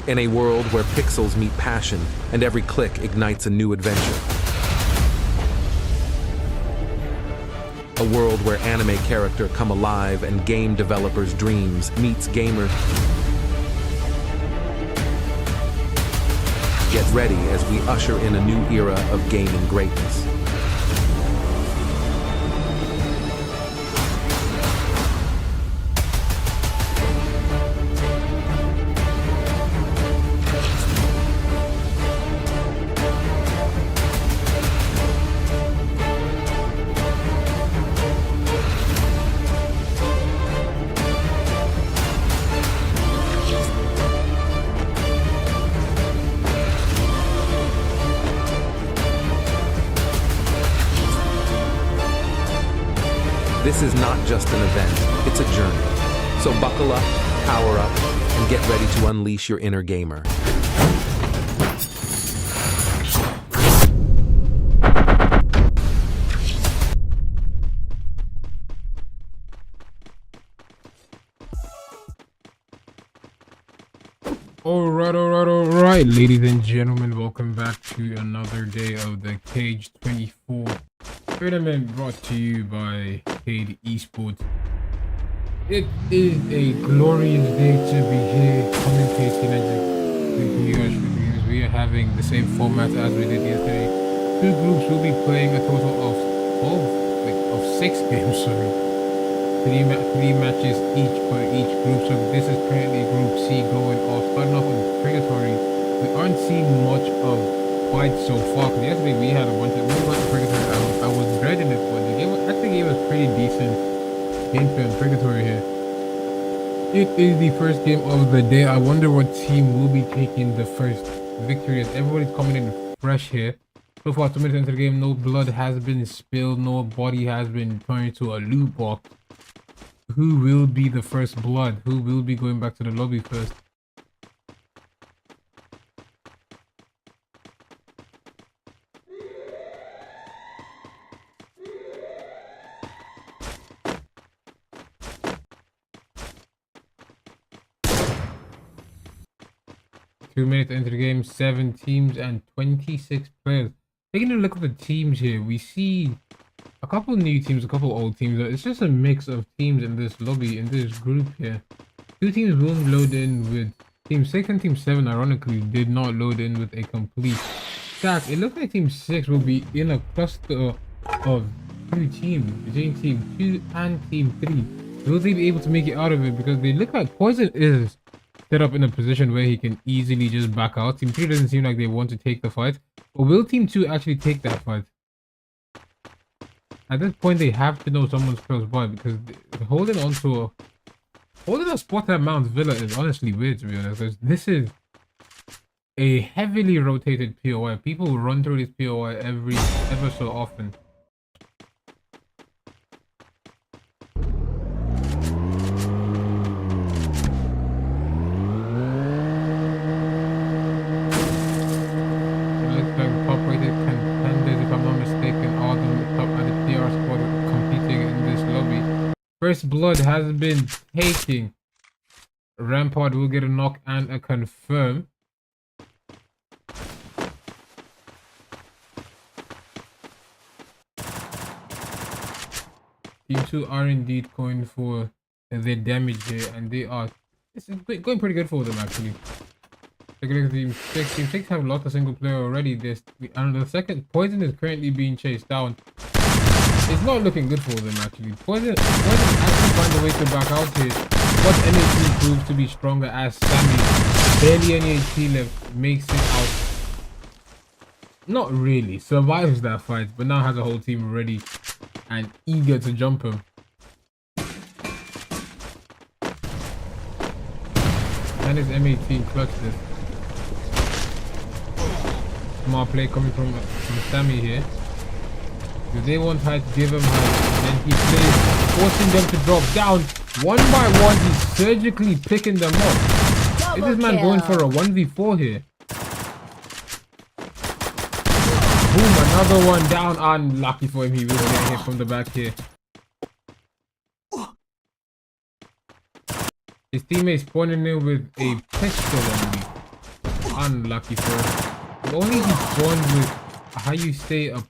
In a world where pixels meet passion and every click ignites a new adventure. A world where anime character come alive and game developers' dreams meets gamers. Get ready as we usher in a new era of gaming greatness. This is not just an event, it's a journey. So buckle up, power up, and get ready to unleash your inner gamer. Alright, ladies and gentlemen, welcome back to another day of the Cage 24 tournament brought to you by CADE ESPORTS. It is a glorious day to be here commentating and you guys. We are having the same format as we did yesterday. Two groups will be playing a total of 6 games, sorry. Three matches each for each group. So this is currently Group C going off. Starting off with Purgatory. We aren't seeing much of fights so far. Because yesterday we had a bunch of Purgatory. I was dreading it, but the game actually gave us pretty decent gameplay on Purgatory here. It is the first game of the day. I wonder what team will be taking the first victory, as everybody's coming in fresh here. So far, 2 minutes into the game, no blood has been spilled, no body has been turned into a loot box. Who will be the first blood? Who will be going back to the lobby first? Two minutes into the game, 7 teams and 26 players. taking a look at the teams here, we see a couple new teams, a couple old teams. It's just a mix of teams in this lobby, in this group here. Two teams won't load in with Team 6 and Team 7, ironically, did not load in with a complete stack. It looks like Team 6 will be in a cluster of two teams, between Team 2 and Team 3. Will they be able to make it out of it? Because they look like Poison is set up in a position where he can easily just back out. Team 3 doesn't seem like they want to take the fight. But will Team 2 actually take that fight? At this point, they have to know someone's close by, because holding a spot at Mount Villa is honestly weird, to be honest, because this is a heavily rotated POI. People run through this POI ever so often. First blood has been taken. Rampart will get a knock and a confirm. Team 2 are indeed going for their damage here, and it's going pretty good for them actually. Take a look at Team 6. Team 6 have lost a single player already. And the second Poison is currently being chased down. It's not looking good for them actually. Poison actually find a way to back out here. But NAT proves to be stronger as Sammy, barely any HP left, makes it out. Not really, survives that fight, but now has a whole team ready and eager to jump him. And his M18 clutch this. Smart play coming from Sammy here. If they want height, give him height. And then he plays, forcing them to drop down. One by one, he's surgically picking them up. Is this man going for a 1v4 here? Boom, another one down. Unlucky for him, he will get hit from the back here. His teammates pointing in with a pistol only. Unlucky for him. If only he spawned with how you say a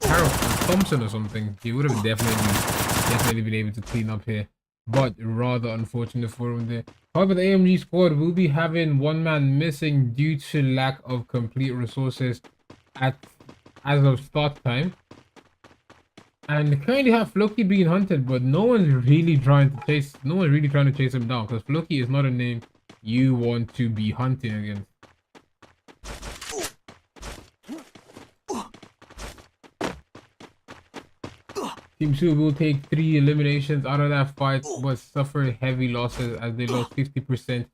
Thompson or something, he would have definitely been able to clean up here. But rather unfortunate for him there. However, the AMG squad will be having one man missing due to lack of complete resources as of start time. And currently have Floki being hunted, but no one's really trying to chase him down, because Floki is not a name you want to be hunting against. Team 2 will take 3 eliminations out of that fight, but suffer heavy losses as they lost 50%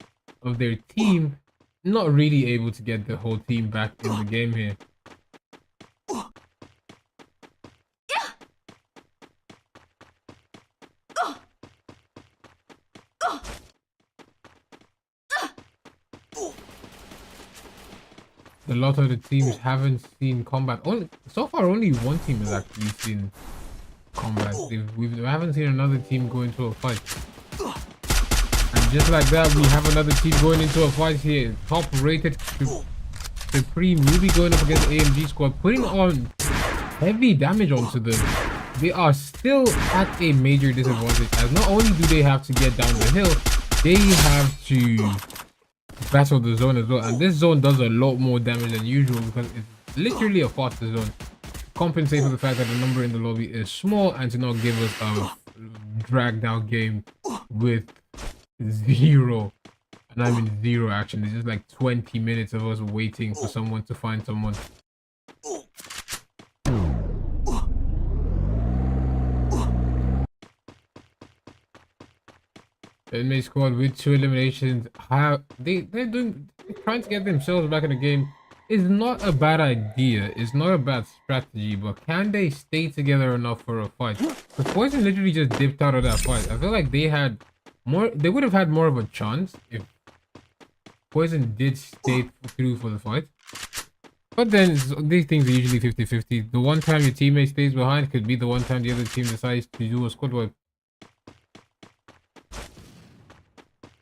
of their team. Not really able to get the whole team back in the game here. A lot of the teams haven't seen combat. So far, only one team has actually seen combat. We haven't seen another team go into a fight. And just like that, we have another team going into a fight here. Top rated Supreme will be going up against the AMG squad, putting on heavy damage onto them. They are still at a major disadvantage, as not only do they have to get down the hill, they have to battle the zone as well. And this zone does a lot more damage than usual because it's literally a faster zone. Compensate for the fact that the number in the lobby is small and to not give us a dragged out game with zero, and I mean zero action. It's just like 20 minutes of us waiting for someone to find someone. The inmate squad with 2 eliminations, they're trying to get themselves back in the game. Is not a bad idea. It's not a bad strategy, but can they stay together enough for a fight? The Poison literally just dipped out of that fight. I feel like they would have had more of a chance if Poison did stay through for the fight. But then these things are usually 50-50. The one time your teammate stays behind could be the one time the other team decides to do a squad wipe.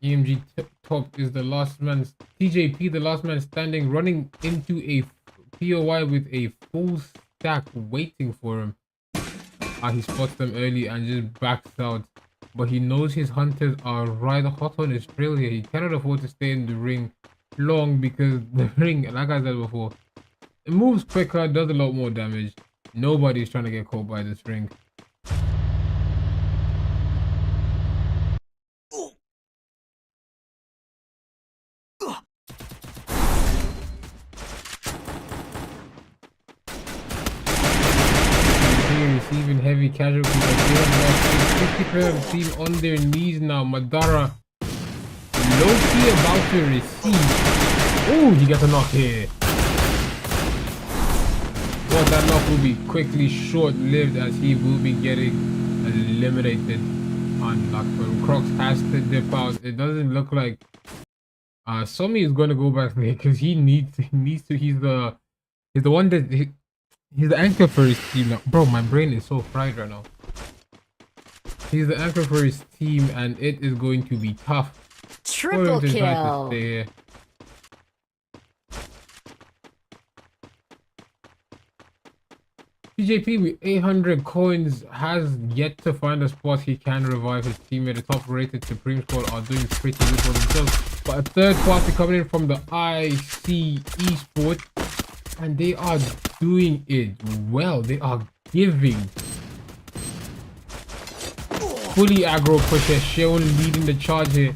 EMG top is the last man. TJP, the last man standing, running into a POI with a full stacked waiting for him. He spots them early and just backs out. But he knows his hunters are right hot on his trail here. He cannot afford to stay in the ring long because the ring, like I said before, it moves quicker, does a lot more damage. Nobody's trying to get caught by this ring. Receiving heavy casualties. They have lost 50% of the team on their knees now. Madara low-key about to receive. Oh, he gets a knock here. Well, that knock will be quickly short-lived as he will be getting eliminated on knock. Crocs has to dip out. It doesn't look like Somi is going to go back there because he needs to. He's the one that. He's the anchor for his team now. Bro, my brain is so fried right now. He's the anchor for his team, and it is going to be tough. Triple kill. PJP with 800 coins has yet to find a spot he can revive his teammate. The top rated Supreme Squad are doing pretty good for themselves. But a third party coming in from the CADE ESPORTS. And they are doing it well. They are giving. Fully aggro pusher. Sheon leading the charge here.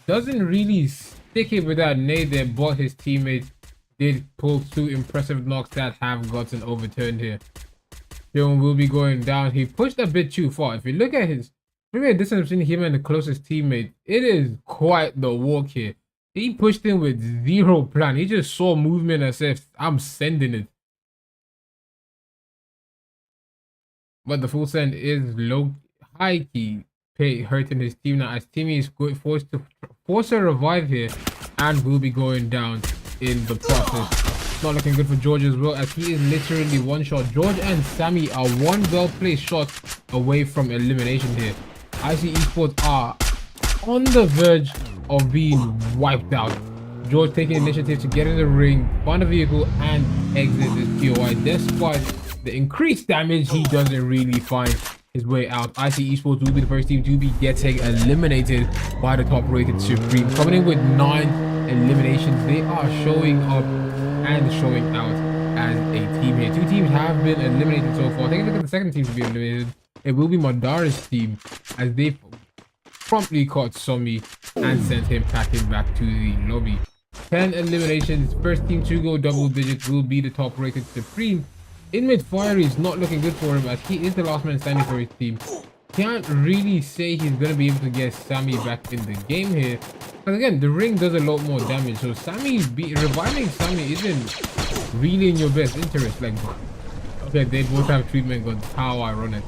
Doesn't really stick it with that nade there, but his teammate did pull 2 impressive knocks that have gotten overturned here. Sheon will be going down. He pushed a bit too far. If you look at his distance between him and the closest teammate, it is quite the walk here. He pushed in with zero plan. He just saw movement and said, I'm sending it. But the full send is low, high key, hurting his team now as Timmy is forced to revive here and will be going down in the process. Not looking good for George as well as he is literally one shot. George and Sammy are one well-placed shot away from elimination here. IC Esports are on the verge of being wiped out. George taking initiative to get in the ring, find a vehicle, and exit this POI. Despite the increased damage, he doesn't really find his way out. IC Esports will be the first team to be getting eliminated by the top-rated Supreme. Coming in with 9 eliminations, they are showing up and showing out as a team here. 2 teams have been eliminated so far. Take a look at the second team to be eliminated. It will be Madara's team as they promptly caught Somi and sent him packing back to the lobby. 10 eliminations. First team to go double digits will be the top rated Supreme. Inmate Fiery is not looking good for him as he is the last man standing for his team. Can't really say he's going to be able to get Sammy back in the game here. But again, the ring does a lot more damage. So reviving Sammy isn't really in your best interest. Like, okay, they both have treatment, but how ironic.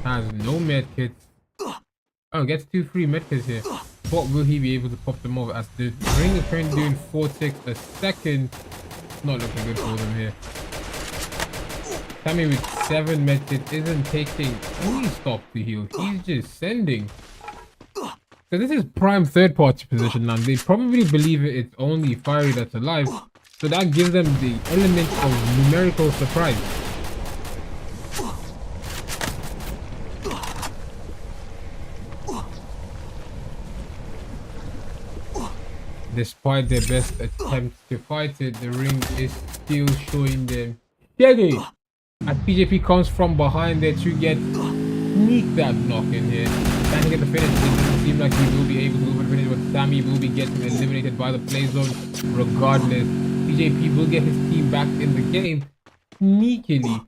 Has no medkits. Oh, gets 2 free medkits here. What will he be able to pop them off as the ring is currently doing 4 ticks a second? Not looking good for them here. Sammy with 7 medkits isn't taking any stop to heal. He's just sending. So this is prime third party position now. They probably believe it's only Fiery that's alive. So that gives them the element of numerical surprise. Despite their best attempts to fight it, the ring is still showing them steady. As PJP comes from behind there to sneak that knock in here. Trying to get the finish. It doesn't seem like he will be able to go for the finish, but Sammy will be getting eliminated by the play zone regardless. PJP will get his team back in the game. Sneakily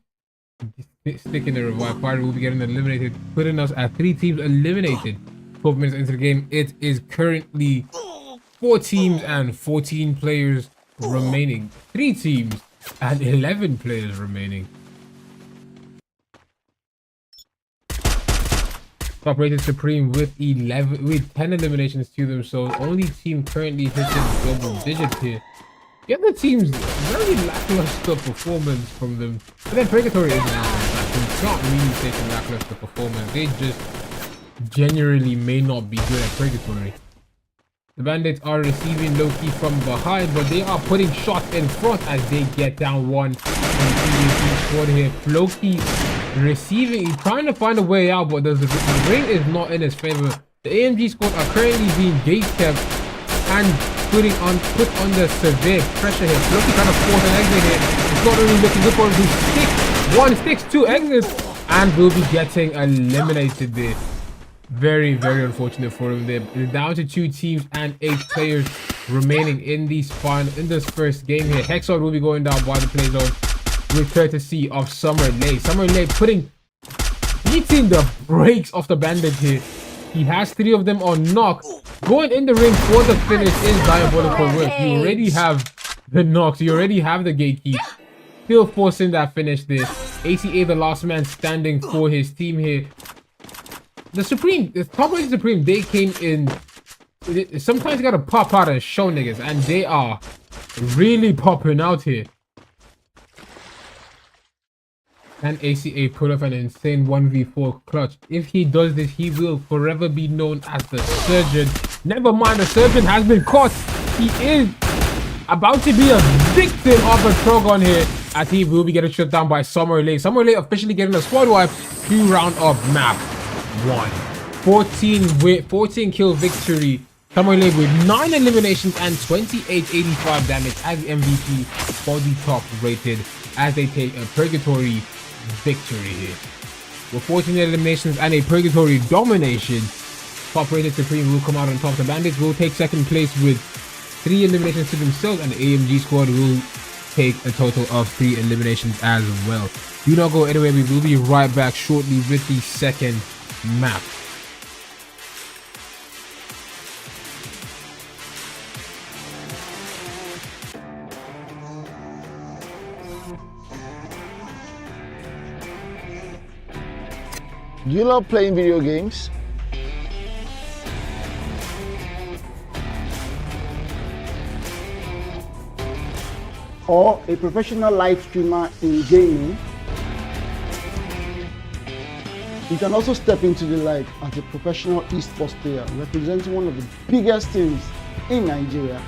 sticking the revive. Fire will be getting eliminated, putting us at 3 teams eliminated. 12 minutes into the game, it is currently 4 teams and 14 players remaining. 3 teams and 11 players remaining. Top rated Supreme with 10 eliminations to themselves. Only team currently hitting double digits here. The other teams, very lackluster performance from them. But then Purgatory isn't it's not really taking lackluster performance. They just genuinely may not be good at Purgatory. The Bandits are receiving low-key from behind, but they are putting shots in front as they get down one. Squad here. Low-key receiving, he's trying to find a way out, but the ring is not in his favor. The AMG squad are currently being gate kept and put under severe pressure here. Low-key trying to force an exit here. It's not really looking good for him to stick. One sticks, two exits, and will be getting eliminated there. Very, very unfortunate for him there. It's down to 2 teams and 8 players remaining in this first game here. Hexod will be going down by the play zone with courtesy of Summer Lay. Summer Lay beating the brakes off the Bandit here. He has 3 of them on knock. Going in the ring for the finish is diabolical work. You already have the knocks. You already have the gatekeep. Still forcing that finish there. ACA, the last man standing for his team here. The Top Rated Supreme, they came in. Sometimes you gotta pop out and show niggas, and they are really popping out here. And ACA pull off an insane 1v4 clutch. If he does this, he will forever be known as the Surgeon. Never mind, the Surgeon has been caught. He is about to be a victim of a Trogon here, as he will be getting shut down by Summer Lay. Summer Lay officially getting a squad wipe. 2 round of map 1. 14 kill victory. Summer Lay with 9 eliminations and 2885 damage as the MVP for the top rated, as they take a Purgatory victory here. With 14 eliminations and a Purgatory domination, top rated Supreme will come out on top. The Bandits will take second place with 3 eliminations to themselves, and the AMG squad will take a total of 3 eliminations as well. Do not go anywhere. We will be right back shortly with the second map. Do you love playing video games? Or a professional live streamer in gaming? You can also step into the light as a professional esports player representing one of the biggest teams in Nigeria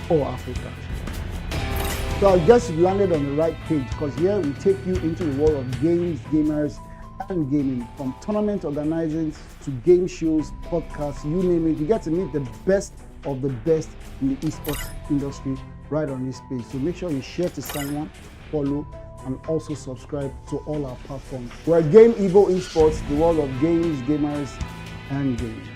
or Africa. So I guess you landed on the right page, because here we take you into the world of games, gamers, and gaming. From tournament organizing to game shows, podcasts, you name it. You get to meet the best of the best in the esports industry right on this page. So make sure you share to someone, follow, and also subscribe to all our platforms. We're Game EVO Esports, the world of games, gamers, and gaming.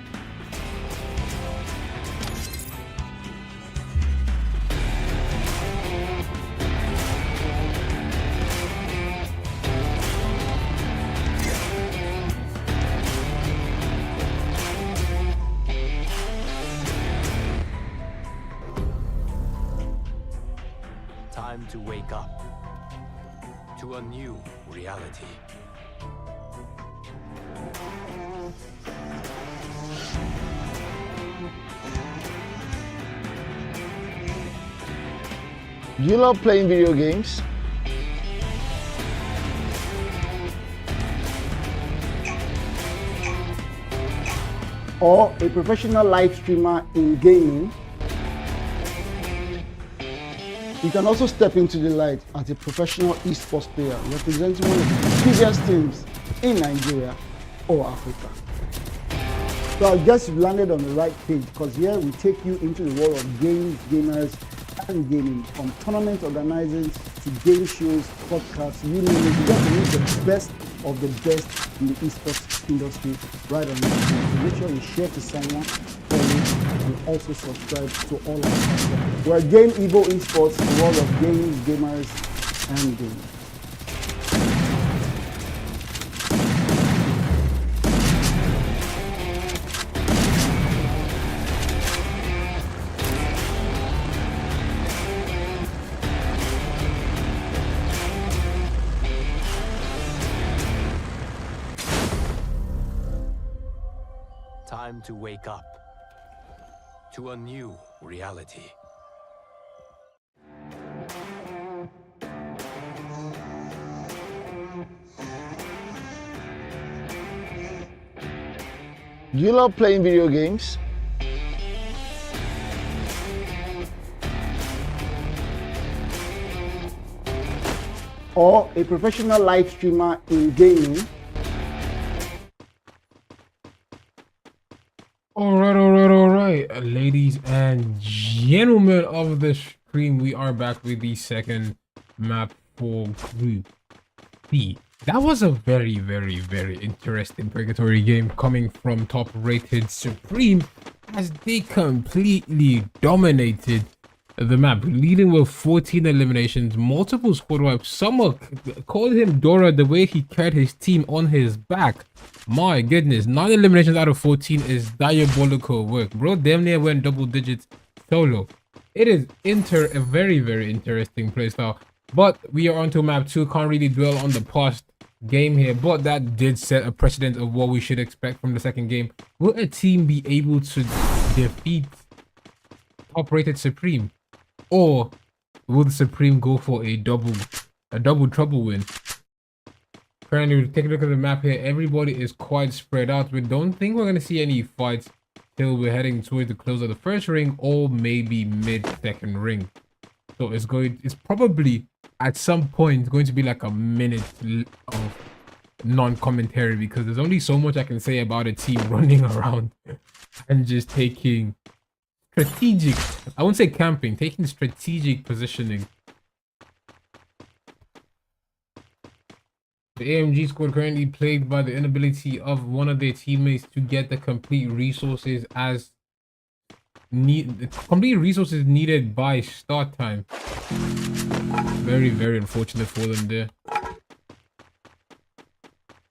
Time to wake up to a new reality. Do you love playing video games? Or a professional live streamer in gaming? You can also step into the light as a professional esports player representing one of the biggest teams in Nigeria or Africa. So I guess you landed on the right page, because here we take you into the world of games, gamers, and gaming. From tournament organizing to game shows, podcasts, you name it. You get to meet the best of the best in the esports industry right on this page. So make sure you share to someone, follow, and also subscribe to all our platforms. We're Game EVO Esports, the world of games, gamers, and gaming. Time to wake up to a new reality. Do you love playing video games? or a professional live streamer in gaming. All right, ladies and gentlemen of the stream, we are back with the second map for Group B. That was a very, very, very interesting Purgatory game coming from top-rated Supreme as they completely dominated the map, leading with 14 eliminations, multiple squad wipes. Someone called him Dora the way he carried his team on his back. My goodness, 9 eliminations out of 14 is diabolical work. Bro damn near went double digits solo. It is a very, very interesting playstyle. But we are on to map 2. Can't really dwell on the past game here, but that did set a precedent of what we should expect from the second game. Will a team be able to defeat top-rated Supreme? Or will the Supreme go for a double trouble win? Currently, take a look at the map here. Everybody is quite spread out. We don't think we're going to see any fights till we're heading towards the close of the first ring or maybe mid-second ring. So it's probably at some point going to be like a minute of non-commentary because there's only so much I can say about a team running around and just taking strategic, I won't say camping, taking strategic positioning. The AMG squad currently plagued by the inability of one of their teammates to get the complete resources needed by start time. Very, very unfortunate for them there.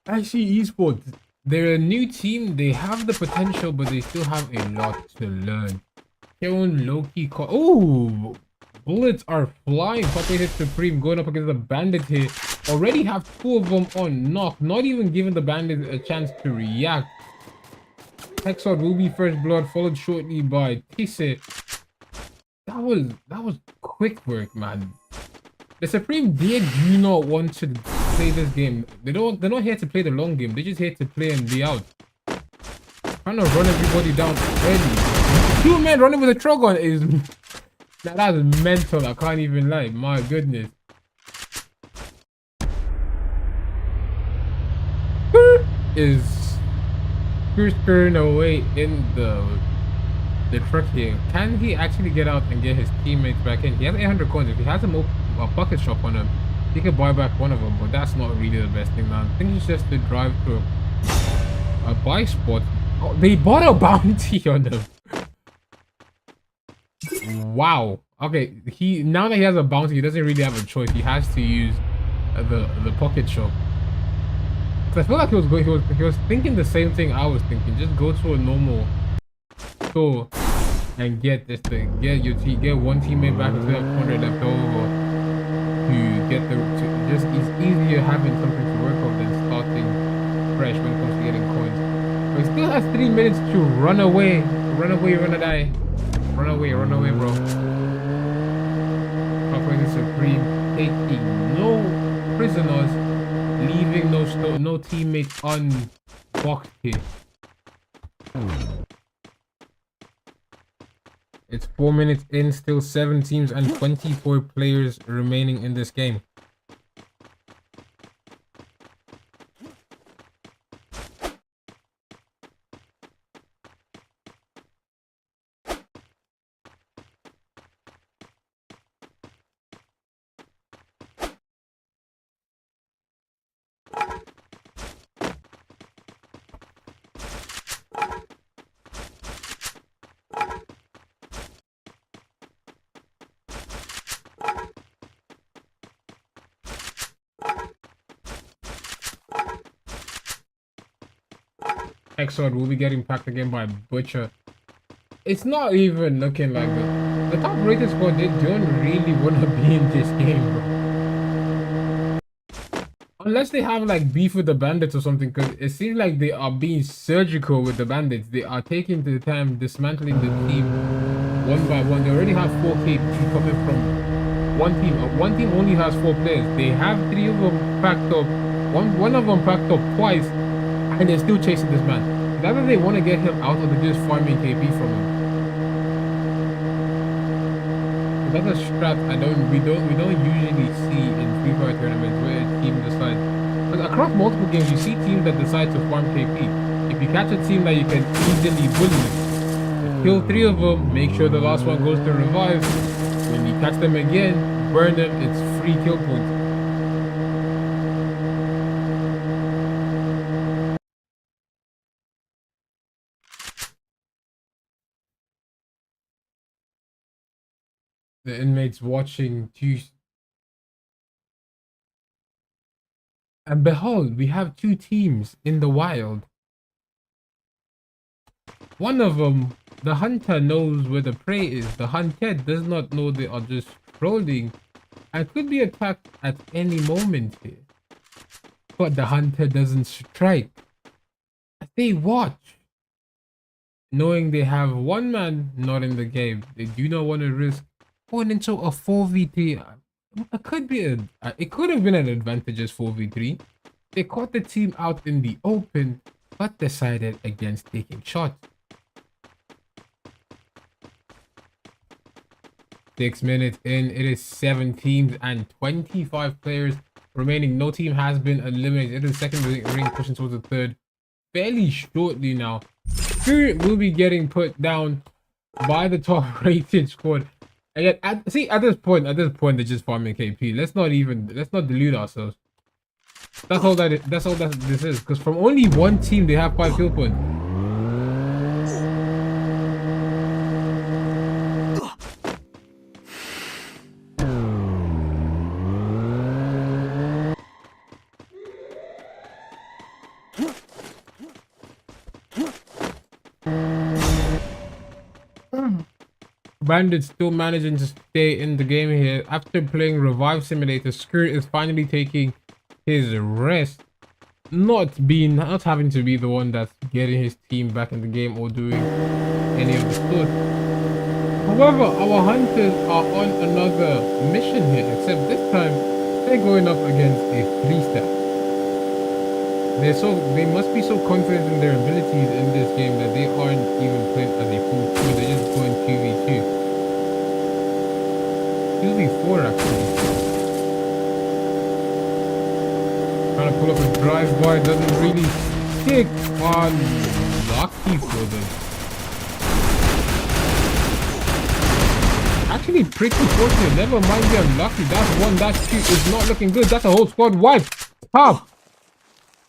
IC Esports, they're a new team. They have the potential, but they still have a lot to learn. Kevin Loki, oh, bullets are flying. Top-rated Supreme going up against the Bandit here. Already have 2 of them on knock. Not even giving the Bandit a chance to react. Hexod will be first blood, followed shortly by Tisse. That was quick work, man. The Supreme do not want to play this game. They're not here to play the long game. They're just here to play and be out. Trying to run everybody down early. 2 men running with a Trogon is that's mental. I can't even lie. My goodness. Is screwing away in the truck here. Can he actually get out and get his teammates back in? He has 800 coins. If he has a bucket shop on him, he could buy back one of them, but that's not really the best thing now. I think it's just to drive to a buy spot. Oh, they bought a bounty on him. Wow. Okay, now that he has a bounty, he doesn't really have a choice. He has to use the pocket shop. I feel like he was thinking the same thing I was thinking. Just go to a normal store and get this thing. Get one teammate back if you have 200 left over. It's easier having something to work on than starting fresh when it comes to getting coins. But he still has 3 minutes to run away. Run away, you're gonna die. Run away, bro. Top-rated Supreme taking no prisoners, leaving no teammates unboxed here. It's 4 minutes in, still 7 teams and 24 players remaining in this game. Exod will be getting packed again by Butcher. It's not even looking like the top-rated squad. They don't really want to be in this game, bro. Unless they have like beef with the Bandits or something, because it seems like they are being surgical with the Bandits. They are taking the time dismantling the team one by one. They already have 4 KP coming from one team. One team only has 4 players. They have 3 of them packed up. One of them packed up twice. And they're still chasing this man. It's either they want to get him out or they're just farming KP from him. That's a strat we don't usually see in Free Fire tournaments where a team decides. But across multiple games, you see teams that decide to farm KP. If you catch a team that you can easily bully, kill 3 of them, make sure the last one goes to revive. When you catch them again, burn them, it's free kill points. The inmates watching two. And behold, we have 2 teams in the wild. One of them, the hunter, knows where the prey is. The hunted does not know they are just trolling and could be attacked at any moment here. But the hunter doesn't strike. They watch, knowing they have 1 man not in the game. They do not want to risk going into a 4v3. It could have been an advantageous 4v3. They caught the team out in the open, but decided against taking shots. 6 minutes in, it is 7 teams and 25 players remaining. No team has been eliminated. It is second ring pushing towards the third fairly shortly now. Spirit will be getting put down by the top rated squad. Again, at this point, they're just farming KP. Let's not delude ourselves. That's all that this is. Because from only 1 team, they have 5 kill points. Bandit still managing to stay in the game here. After playing Revive Simulator, Skirt is finally taking his rest. Not having to be the one that's getting his team back in the game or doing any of the sort. However, our hunters are on another mission here, except this time they're going up against a 3-step. They must be so confident in their abilities in this game that they aren't even playing as a full team. They're just going 2v2. 2v4 actually. Trying to pull up a drive-by, doesn't really stick. Lucky for them. Actually pretty fortunate, never mind the unlucky. That's 1, that's 2, it's not looking good. That's a whole squad wipe. Top.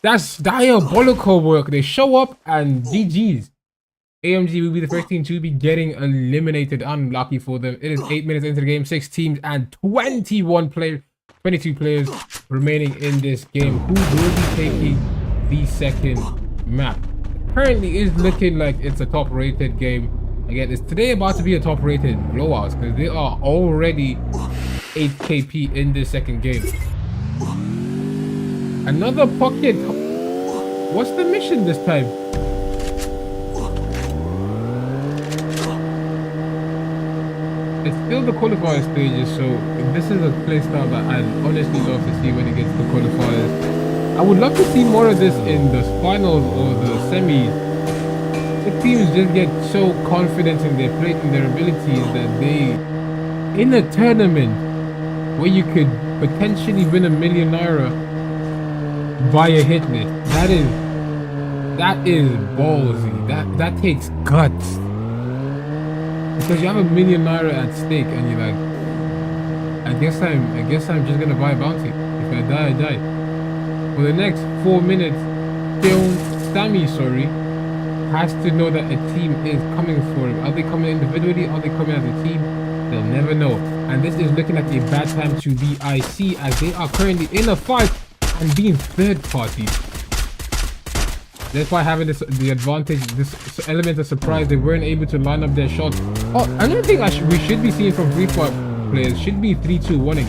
That's diabolical work. They show up and GG's. AMG will be the first team to be getting eliminated. Unlucky for them. It is 8 minutes into the game, 6 teams and 22 players remaining in this game. Who will be taking the second map? Currently is looking like it's a top rated game. Again, is today about to be a top rated blowouts because they are already 8 KP in this second game. Another pocket. What's the mission this time? It's still the qualifier stages, so this is a playstyle that I'd honestly love to see when it gets to qualifiers. I would love to see more of this in the finals or the semis. The teams just get so confident in their abilities that they, in a tournament where you could potentially win €1 million via hit list, that is ballsy. That takes guts. Because you have €1 million at stake and you're like, I guess I'm just gonna buy a bounty. If I die, I die. For the next 4 minutes, Sammy has to know that a team is coming for him. Are they coming individually? Are they coming as a team? They'll never know. And this is looking like a bad time to be IC as they are currently in a fight and being third party. That's why having the advantage, this element of surprise, they weren't able to line up their shots. Oh, another thing we should be seeing from FREEFIRE players should be 3-2-1-ing.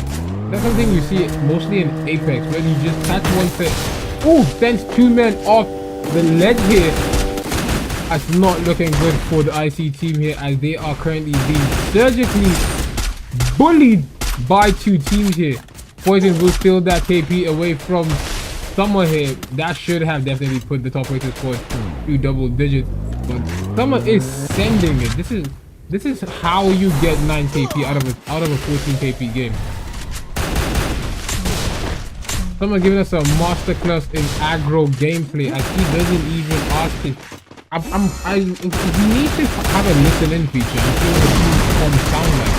That's something we see mostly in Apex, where you just catch one set. Oh, sends 2 men off the ledge here. That's not looking good for the IC team here, as they are currently being surgically bullied by 2 teams here. Poison will steal that KP away from someone here. That should have definitely put the top rated squad to double digits, but someone is sending it. This This is how you get 9 KP out of a 14 KP game. Someone giving us a masterclass in aggro gameplay as he doesn't even ask it. We need to have a listen in feature and see what the team form sound like.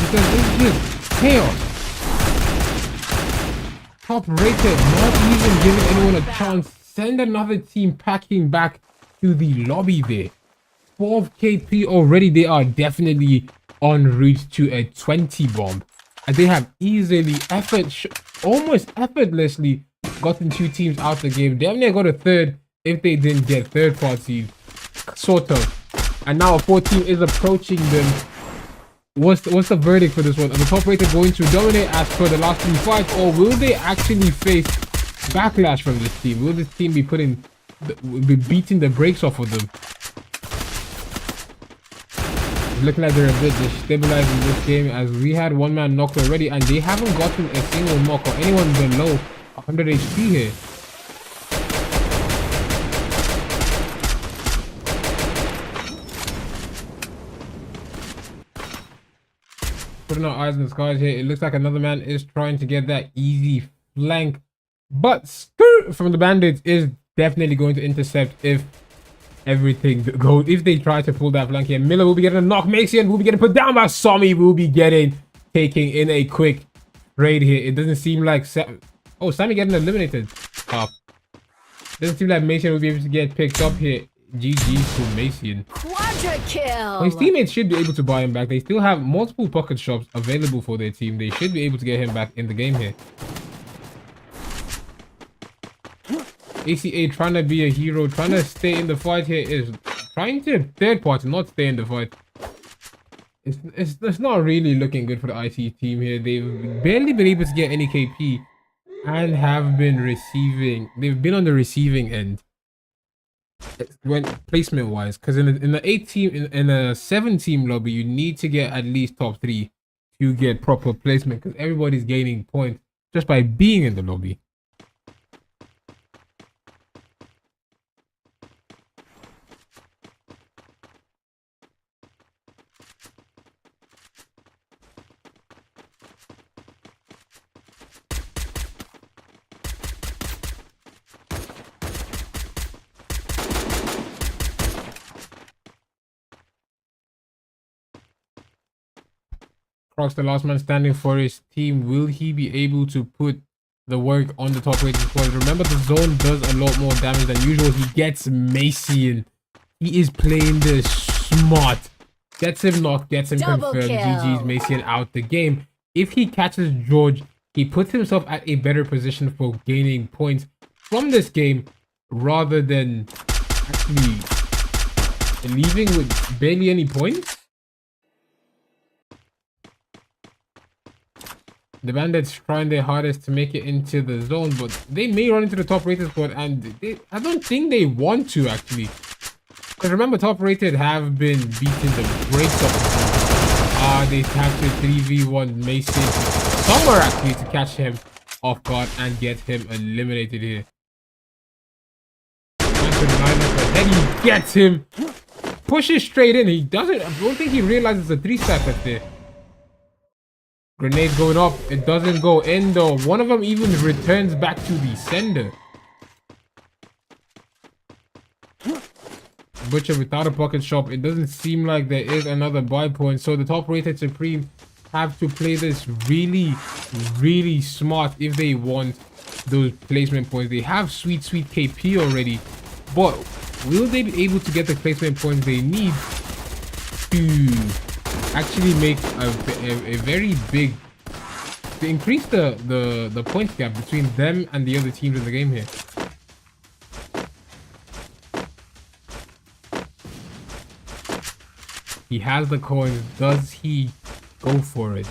Because it's just chaos. Top rated, not even giving anyone a chance. Send another team packing back to the lobby there. 12 KP already. They are definitely en route to a 20 bomb. And they have easily, almost effortlessly gotten 2 teams out the game. Damn near got a third if they didn't get third party. Sort of. And now a 4th team is approaching them. What's the verdict for this one? Are the top rated going to dominate as per the last 3 fights, or will they actually face backlash from this team? Will this team be beating the brakes off of them? Looking like they're a bit destabilized in this game, as we had 1 man knocked already and they haven't gotten a single knock or anyone below 100 HP here. Putting our eyes on the skies here, it looks like another man is trying to get that easy flank, but Skirt from the Bandits is definitely going to intercept if everything goes. If they try to pull that flank here, Miller will be getting a knock. Mason will be getting put down by Somi. Will be taking in a quick raid here. It doesn't seem like Sammy getting eliminated. Doesn't seem like Mason will be able to get picked up here. GG to Mason. Quadra kill. Well, his teammates should be able to buy him back. They still have multiple pocket shops available for their team. They should be able to get him back in the game here. ACA trying to be a hero, trying to stay in the fight here, is trying to third party, not stay in the fight. It's not really looking good for the IT team here. They've barely been able to get any KP and have been receiving. They've been on the receiving end when placement wise, because in the 8 team in a 7 team lobby, you need to get at least top 3 to get proper placement, because everybody's gaining points just by being in the lobby. Crocs, the last man standing for his team. Will he be able to put the work on the top rated squad? Remember, the zone does a lot more damage than usual. He gets Mason. He is playing this smart. Gets him knocked, gets him Double confirmed. kill. GG's Mason out the game. If he catches George, he puts himself at a better position for gaining points from this game, rather than actually leaving with barely any points. The Bandits trying their hardest to make it into the zone, but they may run into the top rated squad, and I don't think they want to actually. Because remember, top rated have been beating the brakes off. They have to 3v1 Mason somewhere actually to catch him off guard and get him eliminated here. Then he gets him, pushes straight in. He doesn't. I don't think he realizes the 3-stack that's there. Grenade going up. It doesn't go in though. One of them even returns back to the sender. Butcher without a pocket shop. It doesn't seem like there is another buy point. So the top rated Supreme have to play this really, really smart if they want those placement points. They have sweet KP already. But will they be able to get the placement points they need to actually make a very big, to increase the point gap between them and the other teams in the game here? He has the coins. Does he go for it?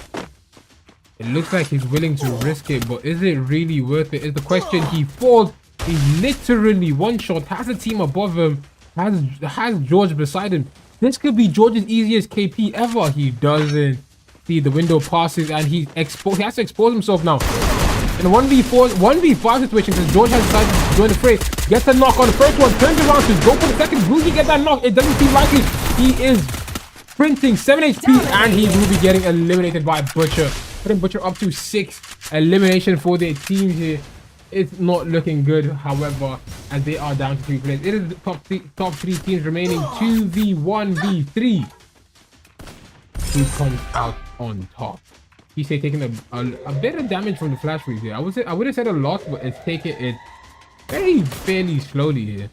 It looks like he's willing to risk it, but is it really worth it is the question. He falls. He's literally one shot, has a team above him, has George beside him. This could be George's easiest KP ever. He doesn't see the window passes, and he has to expose himself now. in a 1v5 situation because George has decided to join the fray. Gets a knock on the first one, turns around to go for the second. Will he get that knock? It doesn't seem likely. He is sprinting 7 HP and he will be getting eliminated by Butcher. Putting Butcher up to 6 elimination for their team here. It's not looking good, however, as they are down to 3 players. It is the top three teams remaining. 2v1v3. Who comes out on top? He's taking a bit of damage from the flash freeze here. I would have said a lot, but it's taking it fairly slowly here.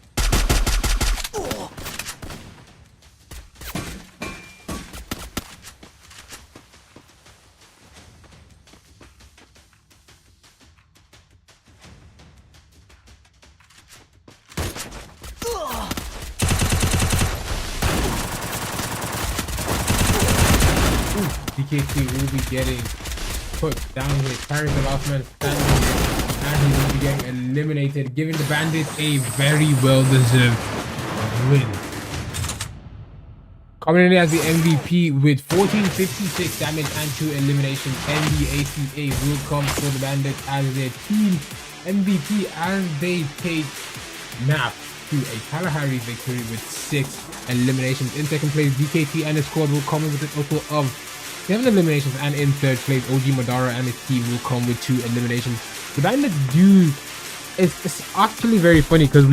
DKT will be getting put down here. Carrying the last man standing, and he will be getting eliminated, giving the Bandits a very well-deserved win. Coming in as the MVP with 1456 damage and 2 eliminations, NDACA will come for the Bandits as their team MVP as they take map to a Kalahari victory with 6 eliminations. In second place, DKT and his squad will come in with a total of 7 eliminations, and in third place, OG Madara and his team will come with 2 eliminations. The Bandits it's actually very funny because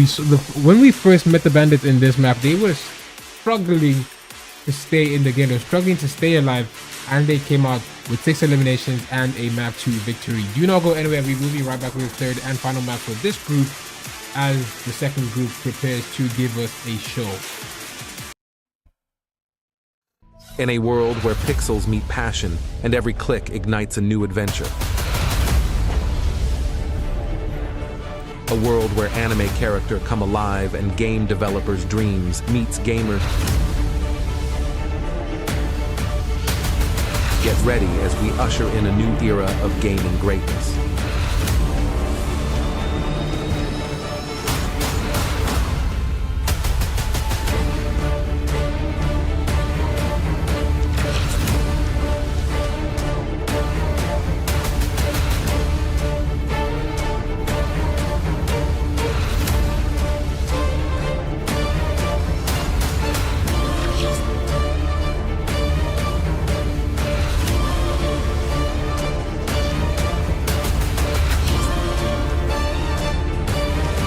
when we first met the Bandits in this map, they were struggling to stay in the game. They were struggling to stay alive, and they came out with 6 eliminations and a map 2 victory. Do not go anywhere. We will be right back with the third and final map for this group as the second group prepares to give us a show. In a world where pixels meet passion and every click ignites a new adventure. A world where anime character come alive and game developers' dreams meets gamers. Get ready as we usher in a new era of gaming greatness.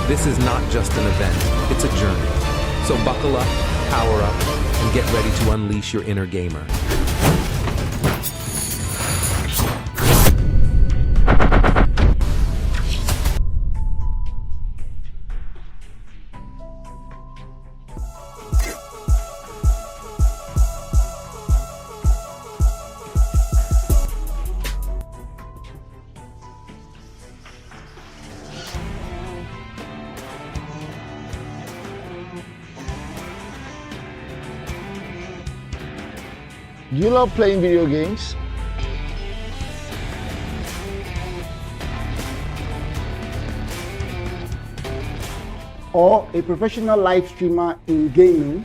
This is not just an event, it's a journey. So buckle up, power up, and get ready to unleash your inner gamer. Do you love playing video games? Or a professional live streamer in gaming?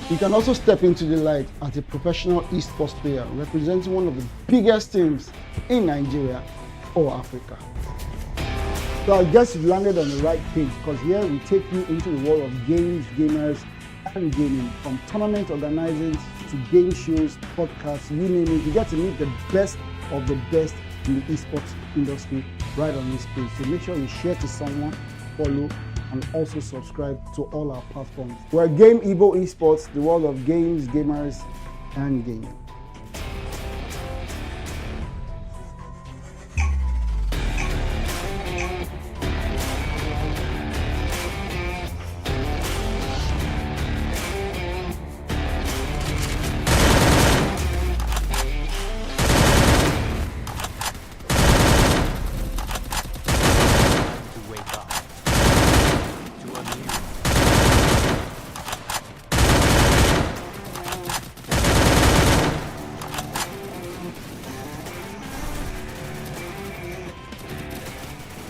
You can also step into the light as a professional esports player representing one of the biggest teams in Nigeria or Africa. So I guess you've landed on the right page, because here we take you into the world of games, gamers, and gaming. From tournament organizing to game shows, podcasts, you name it, you get to meet the best of the best in the esports industry right on this page. So make sure you share to someone, follow, and also subscribe to all our platforms. We're Game EVO Esports, the world of games, gamers, and gaming.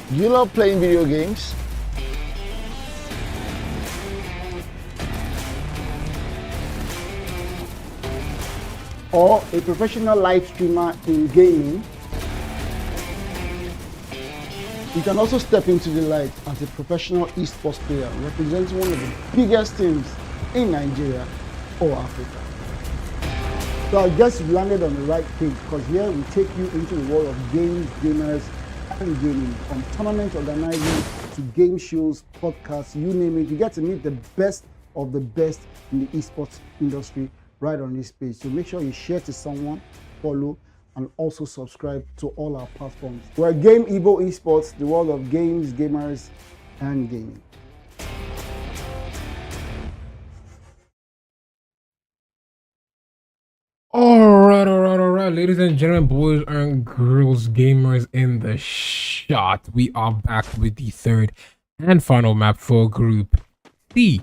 Do you love playing video games? Or a professional live streamer in gaming? You can also step into the light as a professional esports player representing one of the biggest teams in Nigeria or Africa. So I guess you landed on the right page, because here we take you into the world of games, gamers, and gaming. From tournament organizing to game shows, podcasts, you name it. You get to meet the best of the best in the esports industry right on this page. So make sure you share to someone, follow, and also subscribe to all our platforms. We're Game EVO Esports, the world of games, gamers, and gaming. All right, ladies and gentlemen, boys and girls, gamers in the shot. We are back with the third and final map for Group C.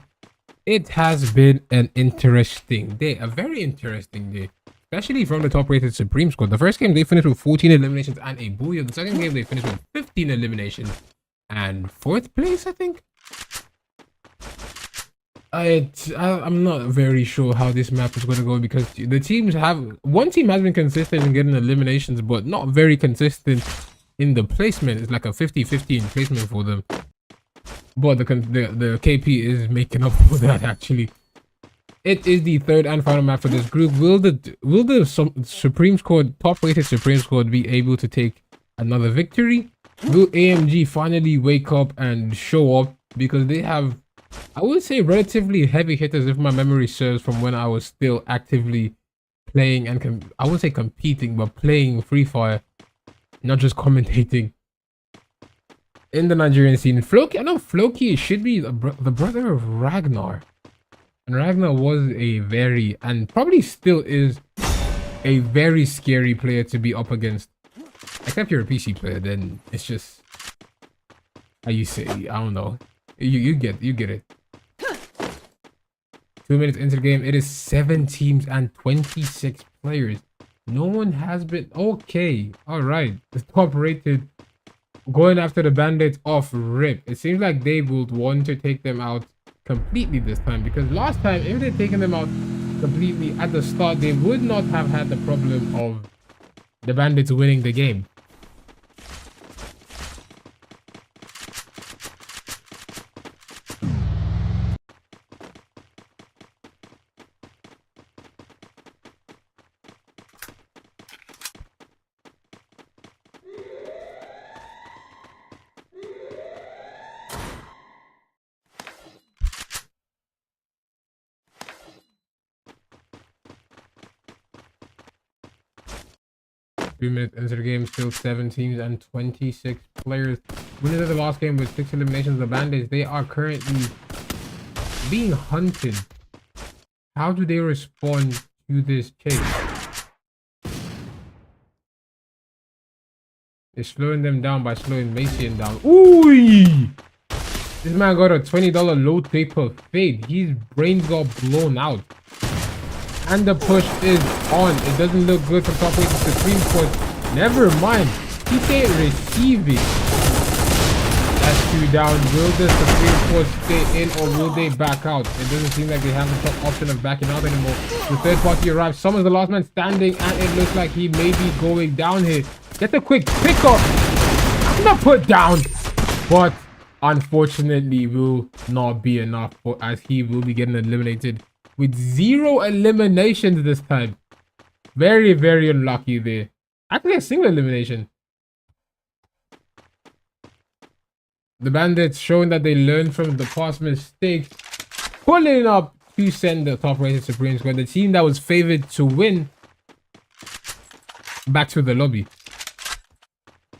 It has been an interesting day, a very interesting day, especially from the top-rated Supreme Squad. The first game, they finished with 14 eliminations and a booyah. The second game, they finished with 15 eliminations and 4th place, I think. I'm not very sure how this map is going to go, because the teams have... One team has been consistent in getting eliminations, but not very consistent in the placement. It's like a 50-50 in placement for them. But the KP is making up for that, actually. It is the third and final map for this group. Will the Supreme Squad, top-rated Supreme Squad, be able to take another victory? Will AMG finally wake up and show up? Because they have, I would say, relatively heavy hitters, if my memory serves, from when I was still actively playing and I wouldn't say competing, but playing Free Fire, not just commentating in the Nigerian scene. Floki, I know Floki should be the brother of Ragnar, and Ragnar was a very, and probably still is, a very scary player to be up against. Except you're a PC player, then it's just, how you say, I don't know. You get it. 2 minutes into the game, it is 7 teams and 26 players. No one has been... Okay, alright. The top rated going after the bandits off rip. It seems like they would want to take them out completely this time, because last time, if they'd taken them out completely at the start, they would not have had the problem of the bandits winning the game. Minutes into the game, still 7 teams and 26 players. Winners of the last game with 6 eliminations. The bandits, they are currently being hunted. How do they respond to this chase? They're slowing them down by slowing Mason down. Ooh! This man got a $20 load paper fade. His brains got blown out. And the push is on. It doesn't look good from top 8 to Supreme Squad. Never mind. He can't receive it. That's 2 down. Will the Supreme Squad stay in, or will they back out? It doesn't seem like they have the top option of backing out anymore. The third party arrives. Summons the last man standing, and it looks like he may be going down here. Get the quick pickup. Not put down. But unfortunately will not be enough, as he will be getting eliminated with 0 eliminations this time. Very, very unlucky there. Actually, a single elimination. The bandits showing that they learned from the past mistakes, pulling up to send the top-rated Supreme Squad, the team that was favored to win, back to the lobby.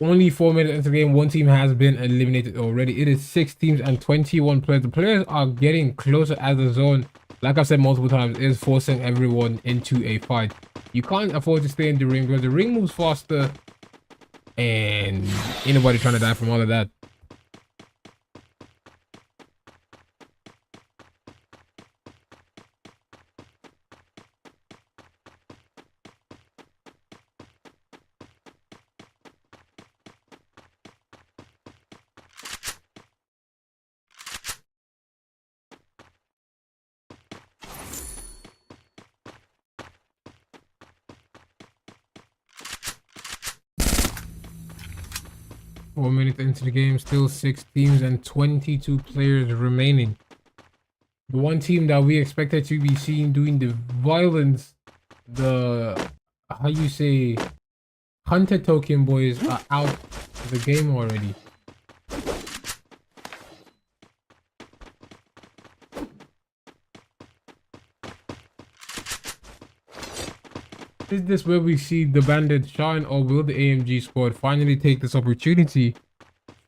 Only 4 minutes into the game, 1 team has been eliminated already. It is 6 teams and 21 players. The players are getting closer as the zone, like I've said multiple times, is forcing everyone into a fight. You can't afford to stay in the ring, because the ring moves faster and ain't nobody trying to die from all of that. 4 minutes into the game, still 6 teams and 22 players remaining. The one team that we expected to be seen doing the violence, the, how you say, Hunter Token boys are out of the game already. Is this where we see the Bandits shine, or will the AMG squad finally take this opportunity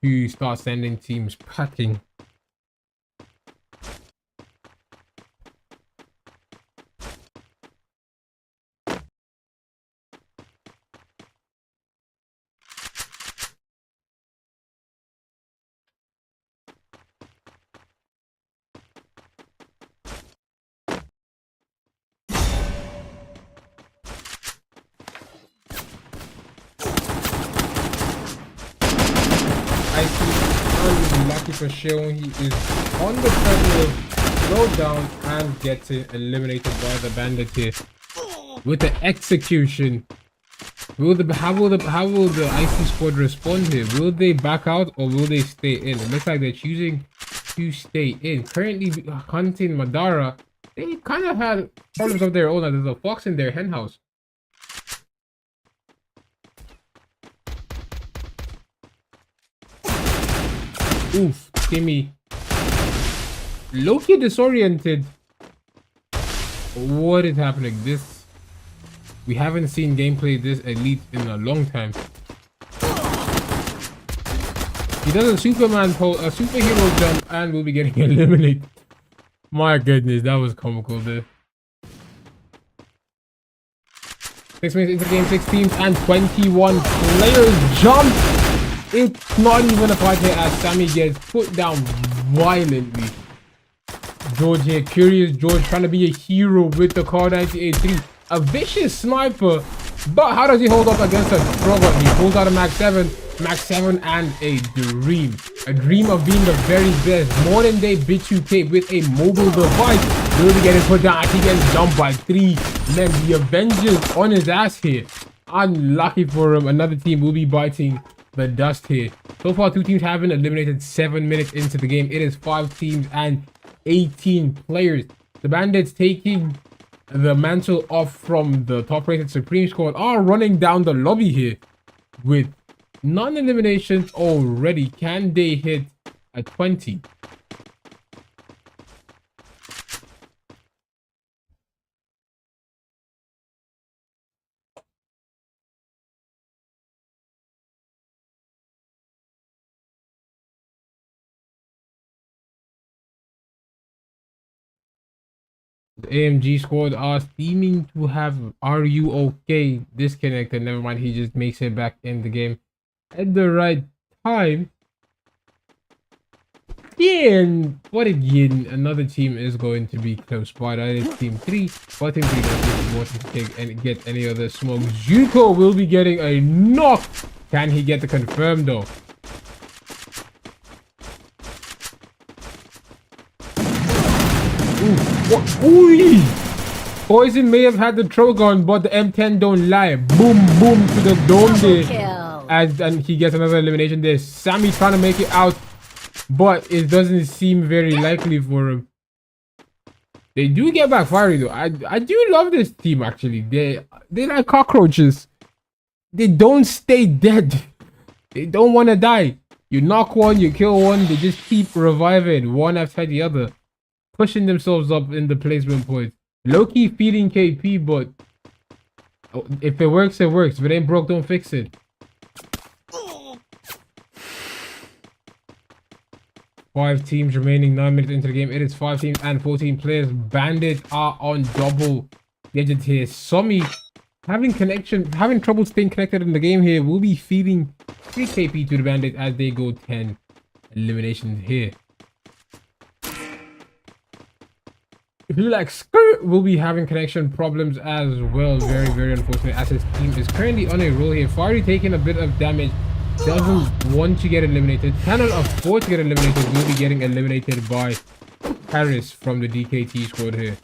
to start sending teams packing? I see unlucky for Sheon. He is on the treadmill, slowed down and gets eliminated by the Bandit here with the execution. How will the IC squad respond here? Will they back out or will they stay in? It looks like they're choosing to stay in. Currently hunting Madara. They kind of had problems of their own. There's a fox in their hen house. Oof, Timmy. Loki disoriented. What is happening? We haven't seen gameplay this elite in a long time. He does a superhero jump and will be getting eliminated. My goodness, that was comical there. 6 minutes into the game, 6 teams and 21 players jump. It's not even a fight here as Sammy gets put down violently. George here, Curious George trying to be a hero with the Car 98-3. A vicious sniper, but how does he hold up against a Trogot? He pulls out a Max 7 and a dream. A dream of being the very best modern day B2K with a mobile device. Will be getting put down as he gets jumped by 3 men. The Avengers on his ass here. Unlucky for him, another team will be biting the dust here. So far, 2 teams have been eliminated 7 minutes into the game. It is 5 teams and 18 players. The Bandits taking the mantle off from the top-rated Supreme squad are running down the lobby here with non-eliminations already. Can they hit a 20? The AMG squad are seeming to have "Are you okay?" disconnected. Never mind, he just makes it back in the game at the right time. Yeah, and what again? Another team is going to be close by. That is Team 3. But Team 3 doesn't want to take and get any other smoke. Zuko will be getting a knock. Can he get the confirm though? What? Ooh! Poison may have had the Trogon, but the M10 don't lie. Boom, boom to the dome there. And he gets another elimination there. Sammy trying to make it out, but it doesn't seem very likely for him. They do get back fiery though. I do love this team actually. They're like cockroaches. They don't stay dead. They don't want to die. You knock one, you kill one, they just keep reviving one after the other, pushing themselves up in the placement points. Low-key feeding KP, but if it works, it works. If it ain't broke, don't fix it. Five teams remaining, 9 minutes into the game. It is 5 teams and 14 players. Bandits are on double digits here. Somi having trouble staying connected in the game here. Will be feeding 3 KP to the Bandits as they go 10 eliminations here. Like Skirt will be having connection problems as well. Very, very unfortunate as his team is currently on a roll here. Fiery taking a bit of damage. Doesn't want to get eliminated. Cannot afford to get eliminated. Will be getting eliminated by Paris from the DKT squad here.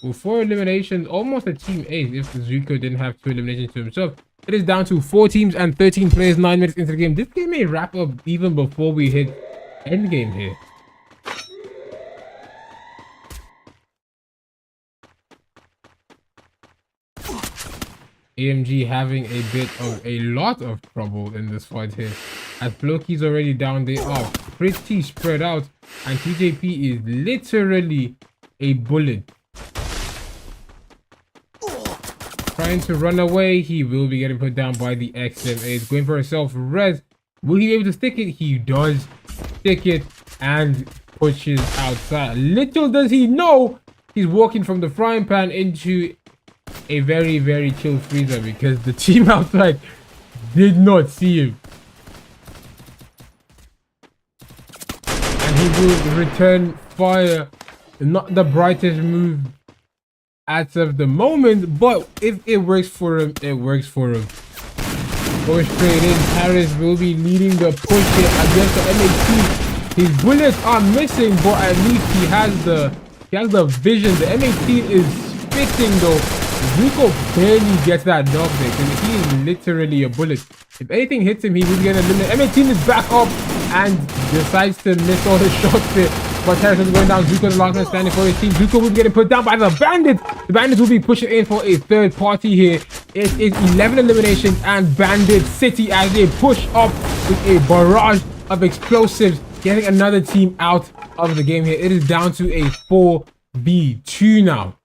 With 4 eliminations, almost a team ace if Zuko didn't have 2 eliminations to himself. It is down to 4 teams and 13 players 9 minutes into the game. This game may wrap up even before we hit end game here. AMG having a lot of trouble in this fight here. As Floki's already down, they are pretty spread out, and TJP is literally a bullet. Trying to run away, he will be getting put down by the XMA. He's going for a self-res. Will he be able to stick it? He does stick it and pushes outside. Little does he know, he's walking from the frying pan into a very, very chill freezer because the team outside did not see him. And he will return fire. Not the brightest move as of the moment, but if it works for him, it works for him. Going straight in, Harris will be leading the push here against the M18. His bullets are missing, but at least he has the vision. The M18 is spitting though. Zuko barely gets that knock there because he is literally a bullet. If anything hits him, he will get eliminated. M18 is back up and decides to miss all his shots there. But Harris is going down. Zuko, the last man standing for his team. Zuko will be getting put down by the Bandits. The Bandits will be pushing in for a third party here. It is 11 eliminations and Bandit City as they push up with a barrage of explosives, getting another team out of the game here. It is down to a 4v2 now.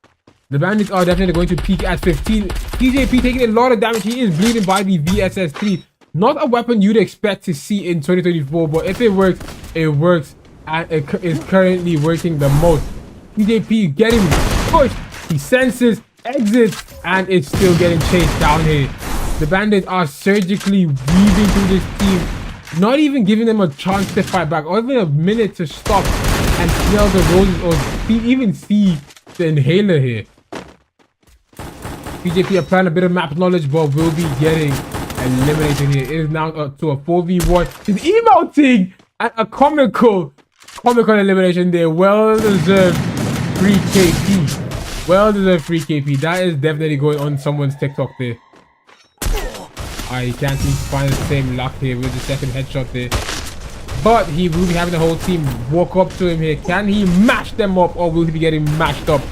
The Bandits are definitely going to peak at 15. TJP taking a lot of damage. He is bleeding by the VSS3. Not a weapon you'd expect to see in 2024, but if it works, it works. And it is currently working the most. TJP getting pushed. He senses, exits, and it's still getting chased down here. The Bandits are surgically weaving through this team, not even giving them a chance to fight back, or even a minute to stop and smell the roses, or even see the inhaler here. TJP applying a bit of map knowledge, but will be getting eliminated here. It is now to a 4v1. He's emoting at a comical elimination there. Well-deserved free KP. Well-deserved free KP. That is definitely going on someone's TikTok there. He can't seem to find the same luck here with the second headshot there. But he will be having the whole team walk up to him here. Can he mash them up, or will he be getting mashed up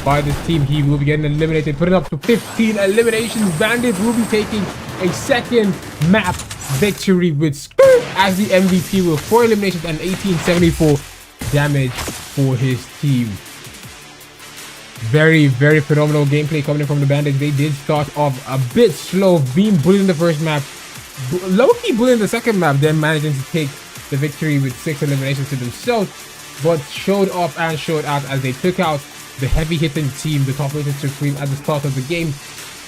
by this team? He will be getting eliminated, putting up to 15 eliminations. Bandits will be taking a second map victory with Skirt as the MVP with 4 eliminations and 1874 damage for his team. Very, very phenomenal gameplay coming in from the Bandits. They did start off a bit slow, being bullied in the first map, low-key bullied in the second map, then managing to take the victory with 6 eliminations to themselves, but showed up and showed out as they took out the heavy-hitting team, the top-rated Supreme, at the start of the game,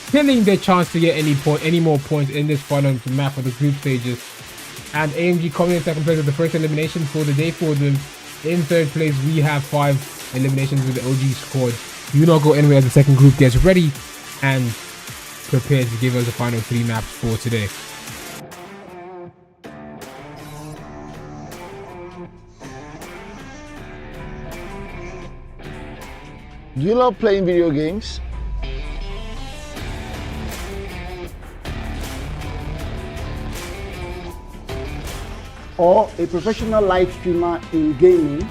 killing their chance to get any more points in this final map for the group stages. And AMG coming in second place with the first elimination for the day for them. In third place, we have 5 eliminations with the OG squad. Do not go anywhere as the second group gets ready and prepared to give us the final 3 maps for today. Do you love playing video games? Or a professional live streamer in gaming?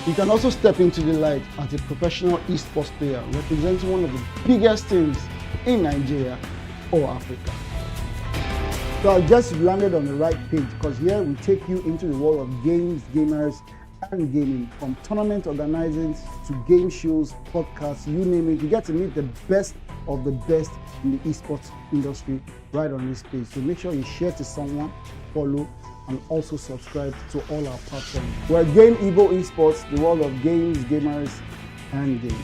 You can also step into the light as a professional esports player representing one of the biggest teams in Nigeria or Africa. So I just landed on the right page, because here we take you into the world of games, gamers, and gaming, from tournament organizing to game shows, podcasts, you name it. You get to meet the best of the best in the esports industry right on this page. So make sure you share to someone, follow, and also subscribe to all our platforms. We're Game EVO Esports, the world of games, gamers, and gaming.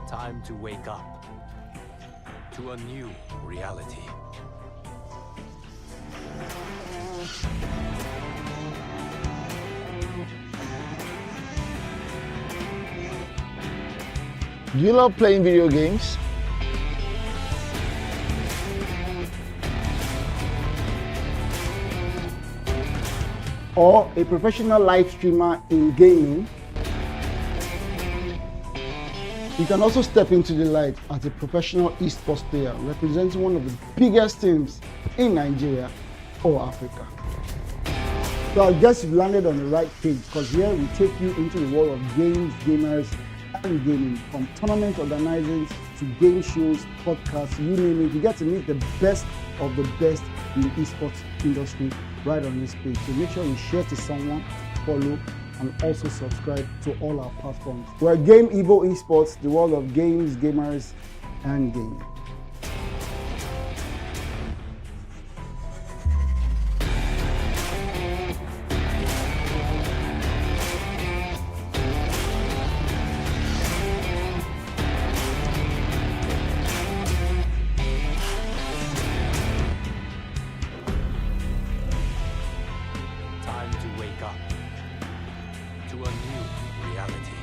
Time to wake up to a new reality. Do you love playing video games? Or a professional live streamer in gaming? You can also step into the light as a professional esports player representing one of the biggest teams in Nigeria or Africa. So I guess you've landed on the right page, because here we take you into the world of games, gamers, and gaming. From tournament organizing to game shows, podcasts, you name it. You get to meet the best of the best in the esports industry right on this page. So make sure you share to someone, follow, and also subscribe to all our platforms. We're Game EVO Esports, the world of games, gamers, and gaming. Time to wake up to a new reality.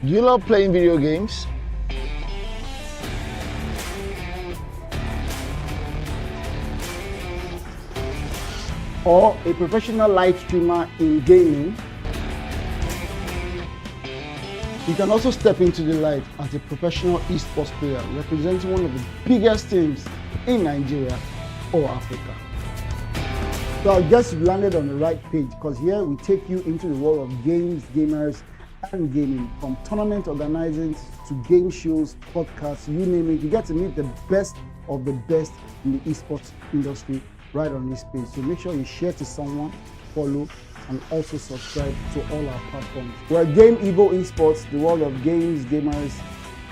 Do you love playing video games? Or a professional live streamer in gaming? You can also step into the light as a professional esports player representing one of the biggest teams in Nigeria or Africa. So I guess you've landed on the right page, because here we take you into the world of games, gamers, and gaming. From tournament organizing to game shows, podcasts, you name it. You get to meet the best of the best in the esports industry right on this page. So make sure you share to someone, follow, and also subscribe to all our platforms. We're Game EVO Esports, the world of games, gamers,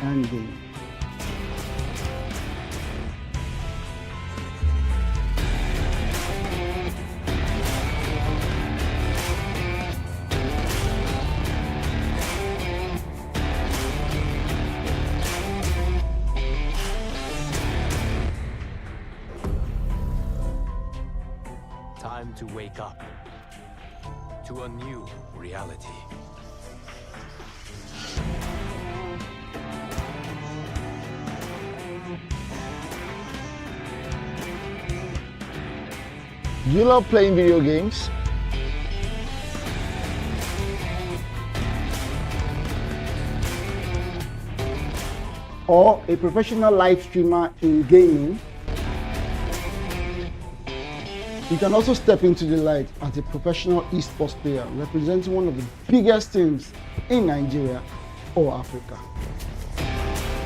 and gaming. Time to wake up to a new reality. Do you love playing video games? Or a professional live streamer in gaming? You can also step into the light as a professional esports player representing one of the biggest teams in Nigeria or Africa.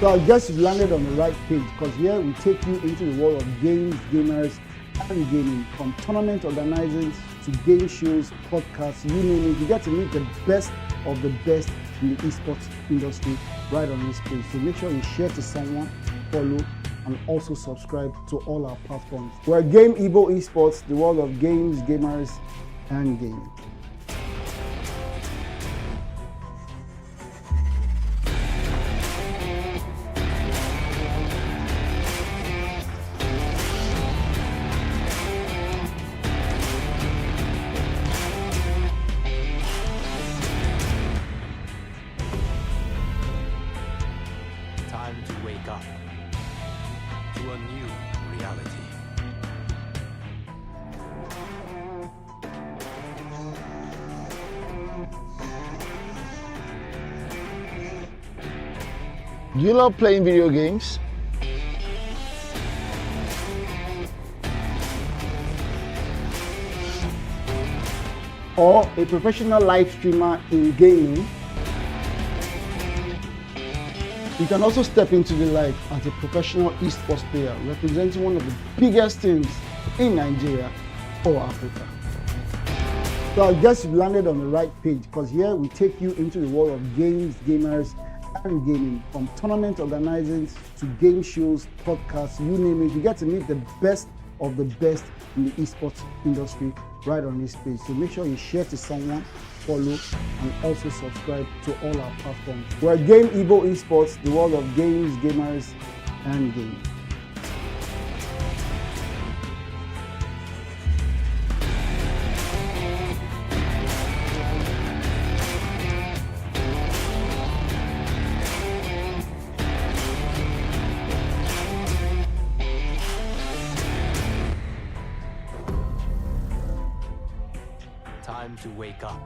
So I guess you've landed on the right page, because here we take you into the world of games, gamers, and gaming. From tournament organizing to game shows, podcasts, you name it. You get to meet the best of the best in the esports industry right on this page. So make sure you share to someone, follow, and also subscribe to all our platforms. We're Game EVO Esports, the world of games, gamers, and gaming. Time to wake up to a new reality. Do you love playing video games? Or a professional live streamer in gaming? You can also step into the light as a professional esports player representing one of the biggest teams in Nigeria or Africa. So I guess you've landed on the right page, because here we take you into the world of games, gamers, and gaming. From tournament organizing to game shows, podcasts, you name it. You get to meet the best of the best in the esports industry right on this page. So make sure you share to someone, follow, and also subscribe to all our platforms. We're Game EVO Esports, the world of games, gamers, and gaming. Time to wake up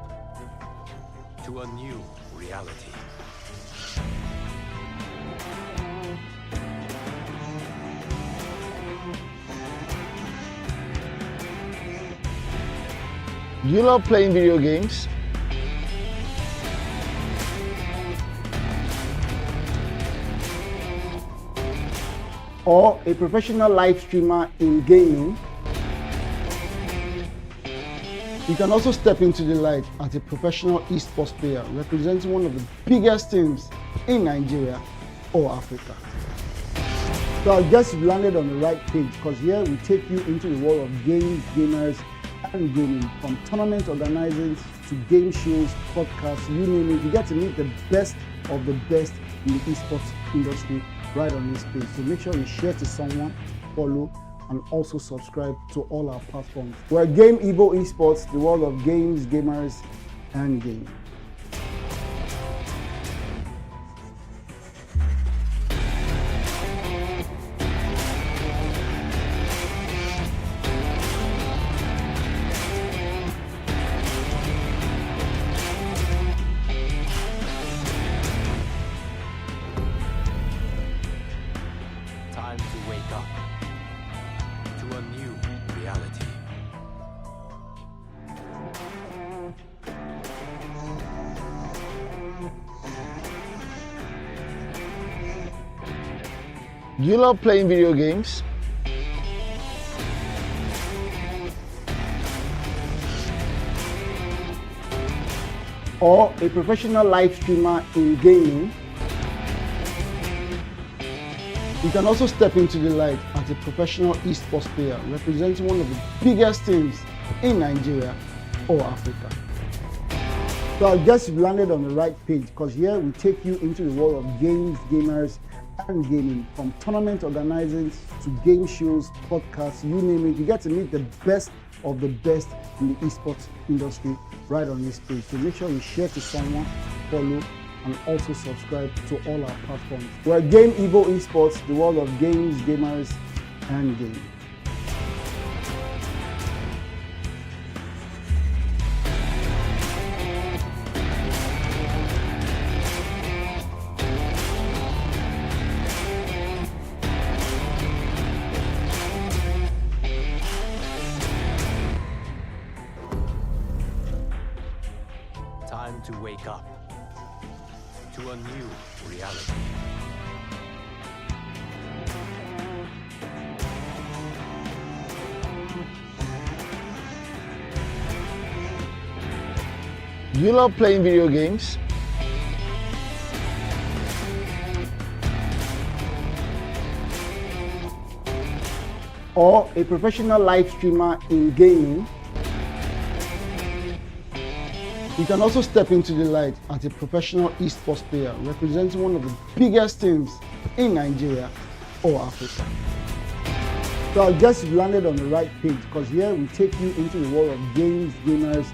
to a new reality. Do you love playing video games? Or a professional live streamer in gaming? You can also step into the light as a professional esports player representing one of the biggest teams in Nigeria or Africa. So I guess you've landed on the right page, because here we take you into the world of games, gamers, and gaming, from tournament organizers to game shows, podcasts, you name it. You get to meet the best of the best in the esports industry right on this page. So make sure you share to someone, follow, and also subscribe to all our platforms. We're Game EVO Esports, the world of games, gamers, and gaming. Time to wake up to a new reality. Do you love playing video games? Or a professional live streamer in gaming? You can also step into the light as a professional esports player representing one of the biggest teams in Nigeria or Africa. So I guess you've landed on the right page, because here we take you into the world of games, gamers, and gaming, from tournament organizers to game shows, podcasts, you name it. You get to meet the best of the best in the esports industry right on this page. So make sure you share to someone, follow, and also subscribe to all our platforms. We're Game EVO Esports, the world of games, gamers, and gaming. Time to wake up to a new reality. Do you love playing video games? Or a professional live streamer in gaming? You can also step into the light as a professional esports player representing one of the biggest teams in Nigeria or Africa. So I guess you've landed on the right page, because here we take you into the world of games, gamers,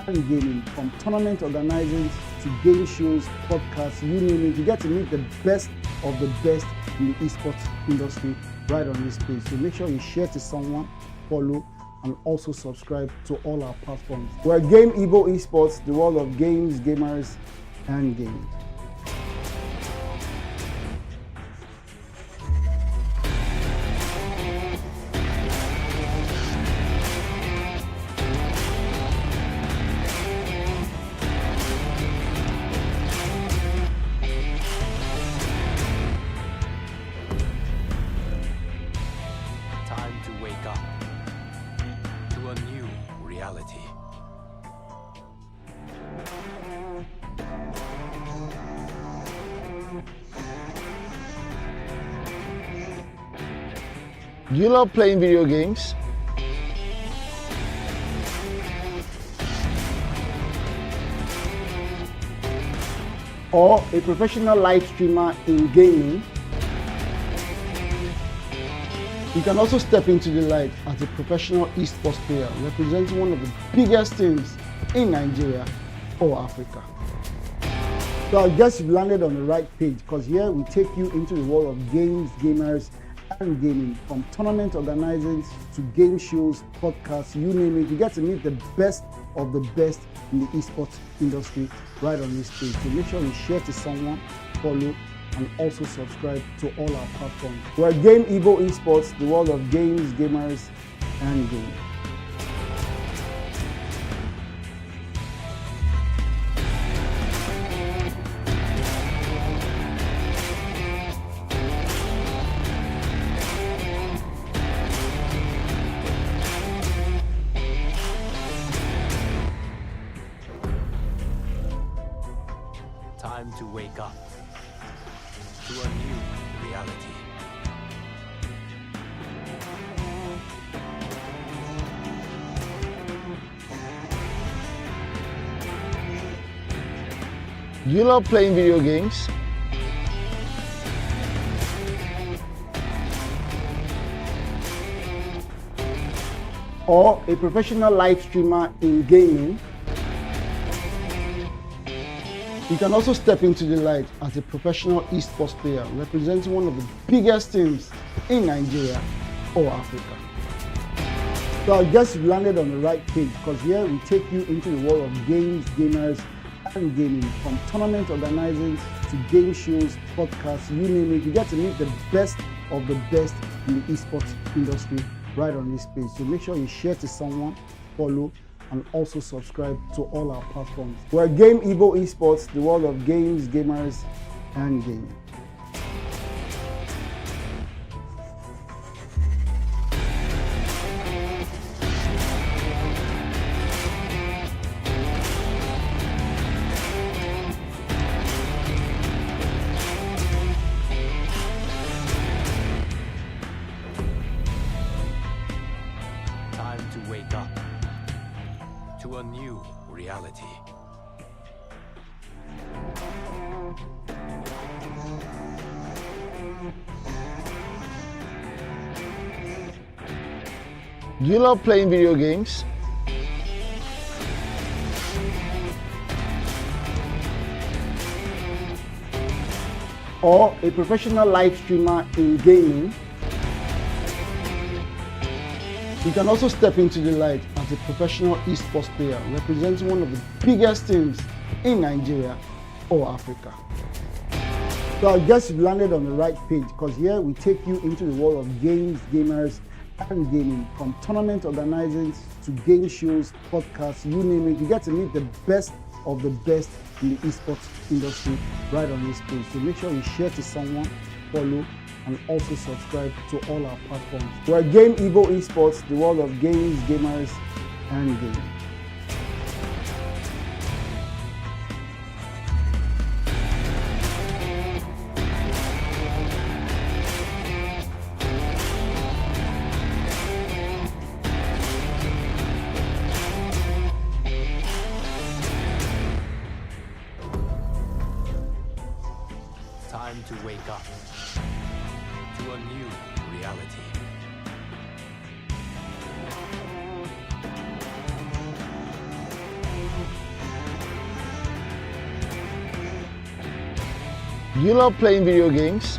and gaming, from tournament organizers to game shows, podcasts, you name it. You get to meet the best of the best in the esports industry right on this page. So make sure you share to someone, follow, and also subscribe to all our platforms. We're Game EVO Esports, the world of games, gamers, and gaming. Time to wake up to a new reality. Do you love playing video games? Or a professional live streamer in gaming? You can also step into the light as a professional esports player representing one of the biggest teams in Nigeria or Africa. So I guess you've landed on the right page, because here we take you into the world of games, gamers, and gaming, from tournament organizers to game shows, podcasts, you name it. You get to meet the best of the best in the esports industry right on this page. So make sure you share to someone, follow, and also subscribe to all our platforms. We're Game EVO Esports, the world of games, gamers, and gaming. Time to wake up to a new reality. Do you love playing video games? Or a professional live streamer in gaming? You can also step into the light as a professional esports player representing one of the biggest teams in Nigeria or Africa. So I guess you landed on the right page, because here we take you into the world of games, gamers, and gaming. From tournament organizing to game shows, podcasts, you name it, you get to meet the best of the best in the esports industry right on this page. So make sure you share to someone, follow, and also subscribe to all our platforms. We're Game EVO Esports, the world of games, gamers, and gaming. Time to wake up to a new reality. Do you love playing video games? Or a professional live streamer in gaming? You can also step into the light as a professional esports player representing one of the biggest teams in Nigeria or Africa. So I guess you landed on the right page, because here we take you into the world of games, gamers, and gaming. From tournament organizing to game shows, podcasts, you name it, you get to meet the best of the best in the esports industry right on this page. So make sure you share to someone, follow, and also subscribe to all our platforms. We're Game EVO Esports, the world of games, gamers, and gaming. Time to wake up to a new reality. Do you love playing video games?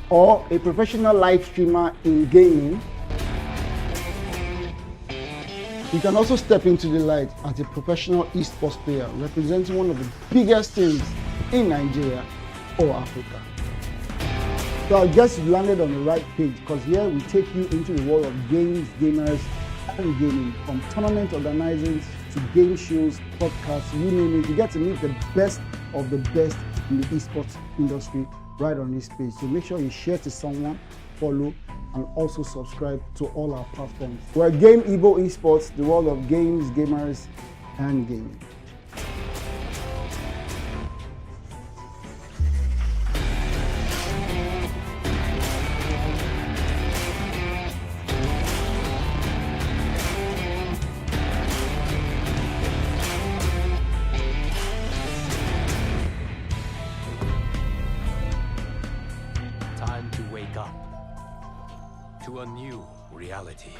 Or a professional live streamer in gaming? You can also step into the light as a professional esports player representing one of the biggest teams in Nigeria or Africa. So I guess you landed on the right page, because here we take you into the world of games, gamers, and gaming. From tournament organizing to game shows, podcasts, you name it, you get to meet the best of the best in the esports industry right on this page. So make sure you share to someone, follow, and also subscribe to all our platforms. We're Game EVO Esports, the world of games, gamers, and gaming. Time to wake up to a new reality.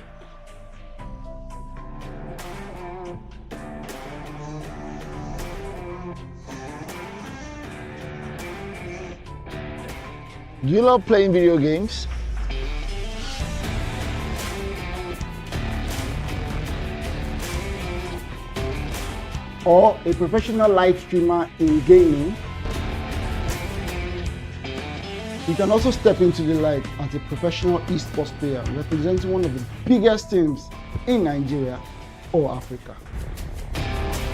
Do you love playing video games? Or a professional live streamer in gaming? You can also step into the light as a professional esports player representing one of the biggest teams in Nigeria or Africa.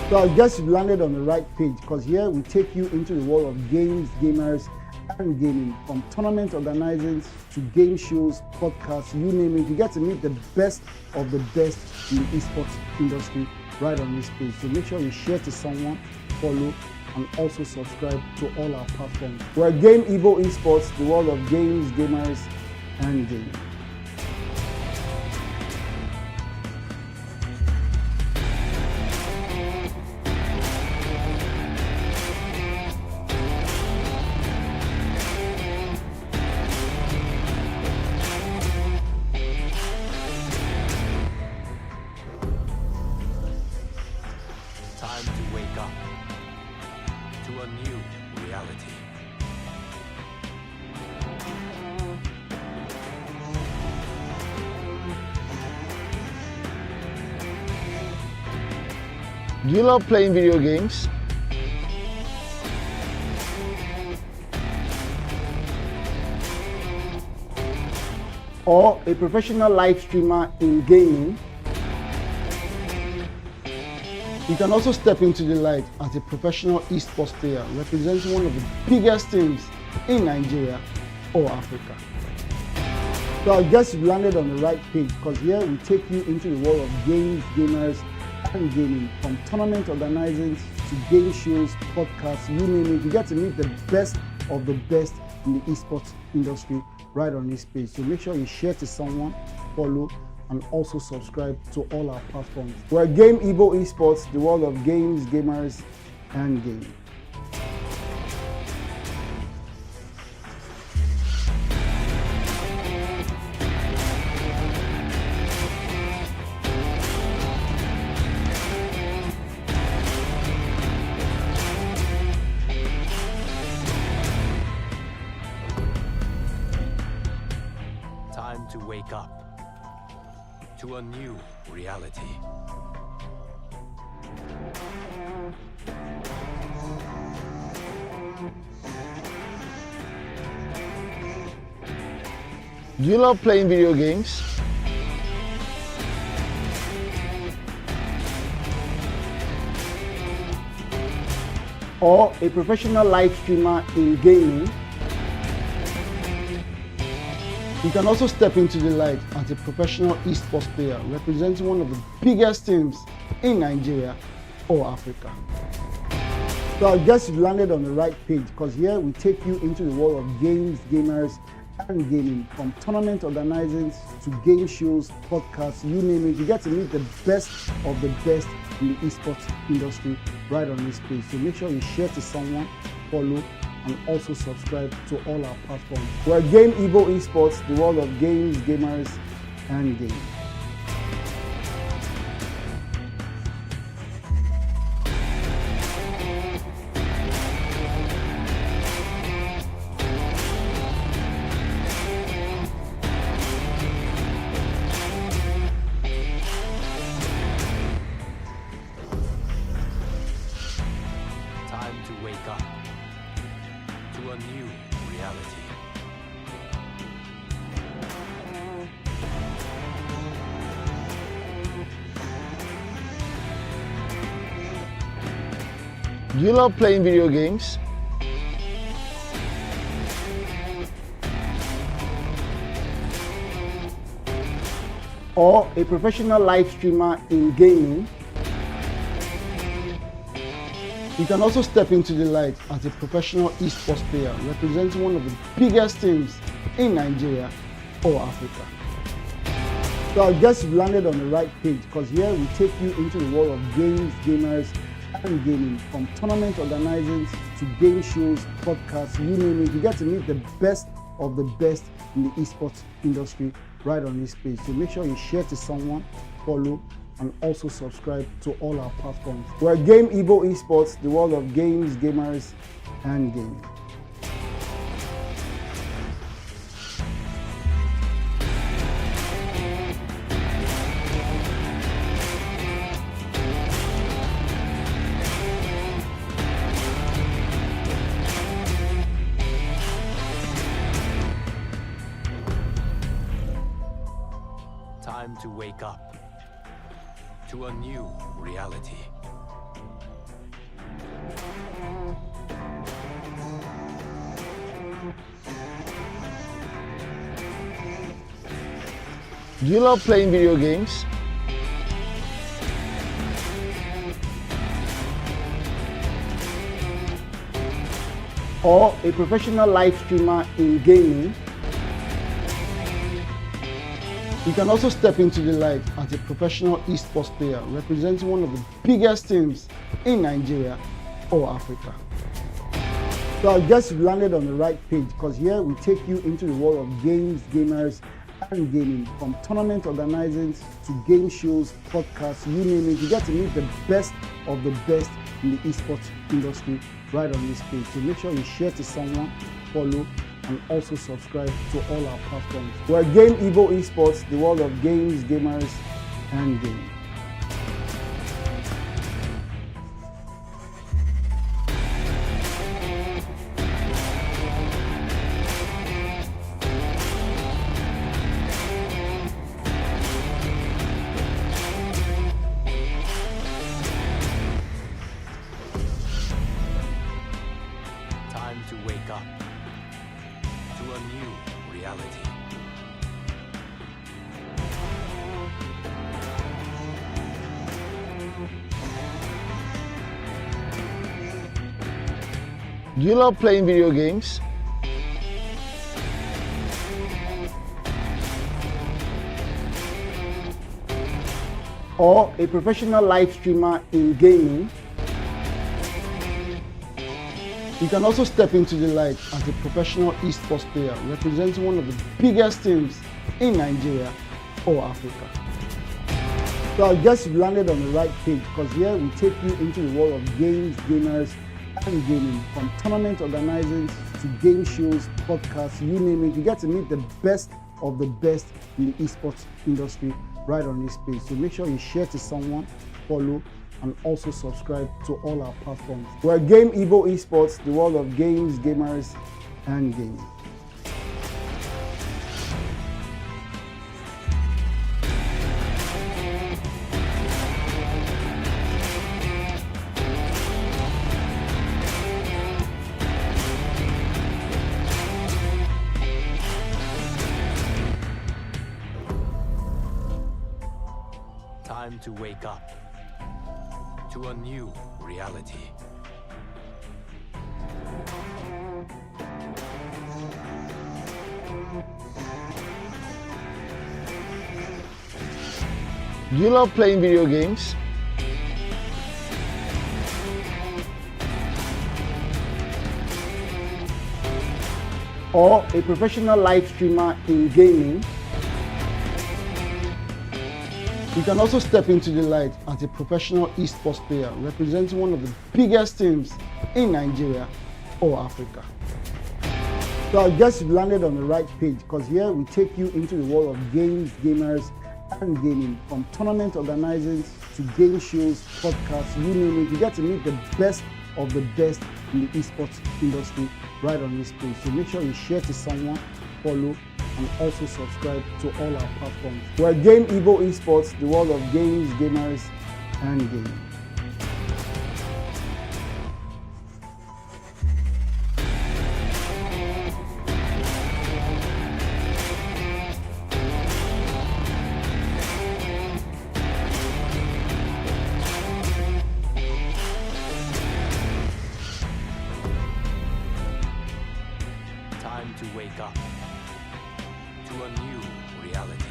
So I guess you've landed on the right page, because here we take you into the world of games, gamers, and gaming. From tournament organizing to game shows, podcasts, you name it. You get to meet the best of the best in the esports industry right on this page. So make sure you share to someone, follow, and also subscribe to all our platforms. We're Game EVO Esports, the world of games, gamers, and gaming. Time to wake up to a new reality. Do you love playing video games? Or a professional live streamer in gaming? You can also step into the light as a professional esports player representing one of the biggest teams in Nigeria or Africa. So I guess you've landed on the right page, because here we take you into the world of games, gamers, and gaming. From tournament organizing to game shows, podcasts, you name it. You get to meet the best of the best in the esports industry right on this page. So make sure you share to someone, follow, and also subscribe to all our platforms. We're Game EVO Esports, the world of games, gamers, and gaming. Time to wake up to a new reality. Do you love playing video games? Or a professional live streamer in gaming? You can also step into the light as a professional esports player representing one of the biggest teams in Nigeria or Africa. So I guess you've landed on the right page, because here we take you into the world of games, gamers, and gaming. From tournament organizing to game shows, podcasts, you name it. You get to meet the best of the best in the esports industry right on this page. So make sure you share to someone, follow, and also subscribe to all our platforms. We're Game EVO Esports, the world of games, gamers, and gaming. Time to wake up to a new reality. Do you love playing video games? Or a professional live streamer in gaming? You can also step into the light as a professional esports player representing one of the biggest teams in Nigeria or Africa. So I guess you've landed on the right page, because here we take you into the world of games, gamers, and gaming. From tournament organizing to game shows, podcasts, you name it. You get to meet the best of the best in the esports industry right on this page. So make sure you share to someone, follow, and also subscribe to all our platforms. We're Game EVO Esports, the world of games, gamers, and gaming. Time to wake up to a new reality. Do you love playing video games? Or a professional live streamer in gaming? You can also step into the light as a professional esports player representing one of the biggest teams in Nigeria or Africa. So I guess you landed on the right page, because here we take you into the world of games, gamers, and gaming. From tournament organizing to game shows, podcasts, you name it, you get to meet the best of the best in the esports industry right on this page. So make sure you share to someone, follow, and also subscribe to all our platforms. We're Game EVO Esports, the world of games, gamers, and gaming. Time to wake up to a new reality. Do you love playing video games? Or a professional live streamer in gaming? You can also step into the light as a professional esports player representing one of the biggest teams in Nigeria or Africa. So I guess you landed on the right page, because here we take you into the world of games, gamers, and gaming. From tournament organizing to game shows, podcasts, you name it, you get to meet the best of the best in the esports industry right on this page. So make sure you share to someone, follow, and also subscribe to all our platforms. We're Game EVO Esports, the world of games, gamers, and gaming. Time to wake up to a new reality. Do you love playing video games? Or a professional live streamer in gaming? You can also step into the light as a professional esports player representing one of the biggest teams in Nigeria or Africa. So I guess you landed on the right page, because here we take you into the world of games, gamers, and gaming. From tournament organizing to game shows, podcasts, you name it, you get to meet the best of the best in the esports industry right on this page. So make sure you share to someone, follow, and also subscribe to all our platforms. We're Game EVO Esports, the world of games, gamers, and gaming. Time to wake up to a new reality.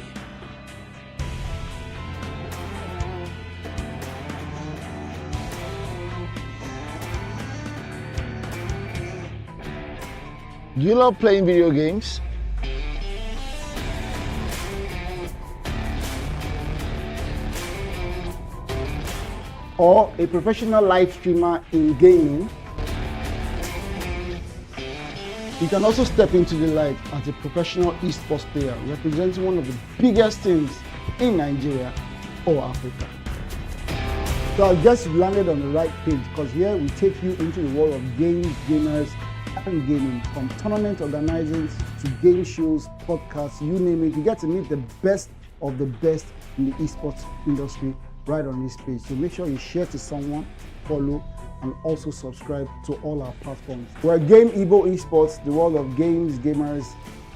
Do you love playing video games? Or a professional live streamer in gaming? You can also step into the light as a professional esports player representing one of the biggest teams in Nigeria or Africa. So I guess you landed on the right page, because here we take you into the world of games, gamers, and gaming. From tournament organizing to game shows, podcasts, you name it, you get to meet the best of the best in the esports industry right on this page. So make sure you share to someone, follow, and also subscribe to all our platforms. We're Game EVO Esports, the world of games, gamers,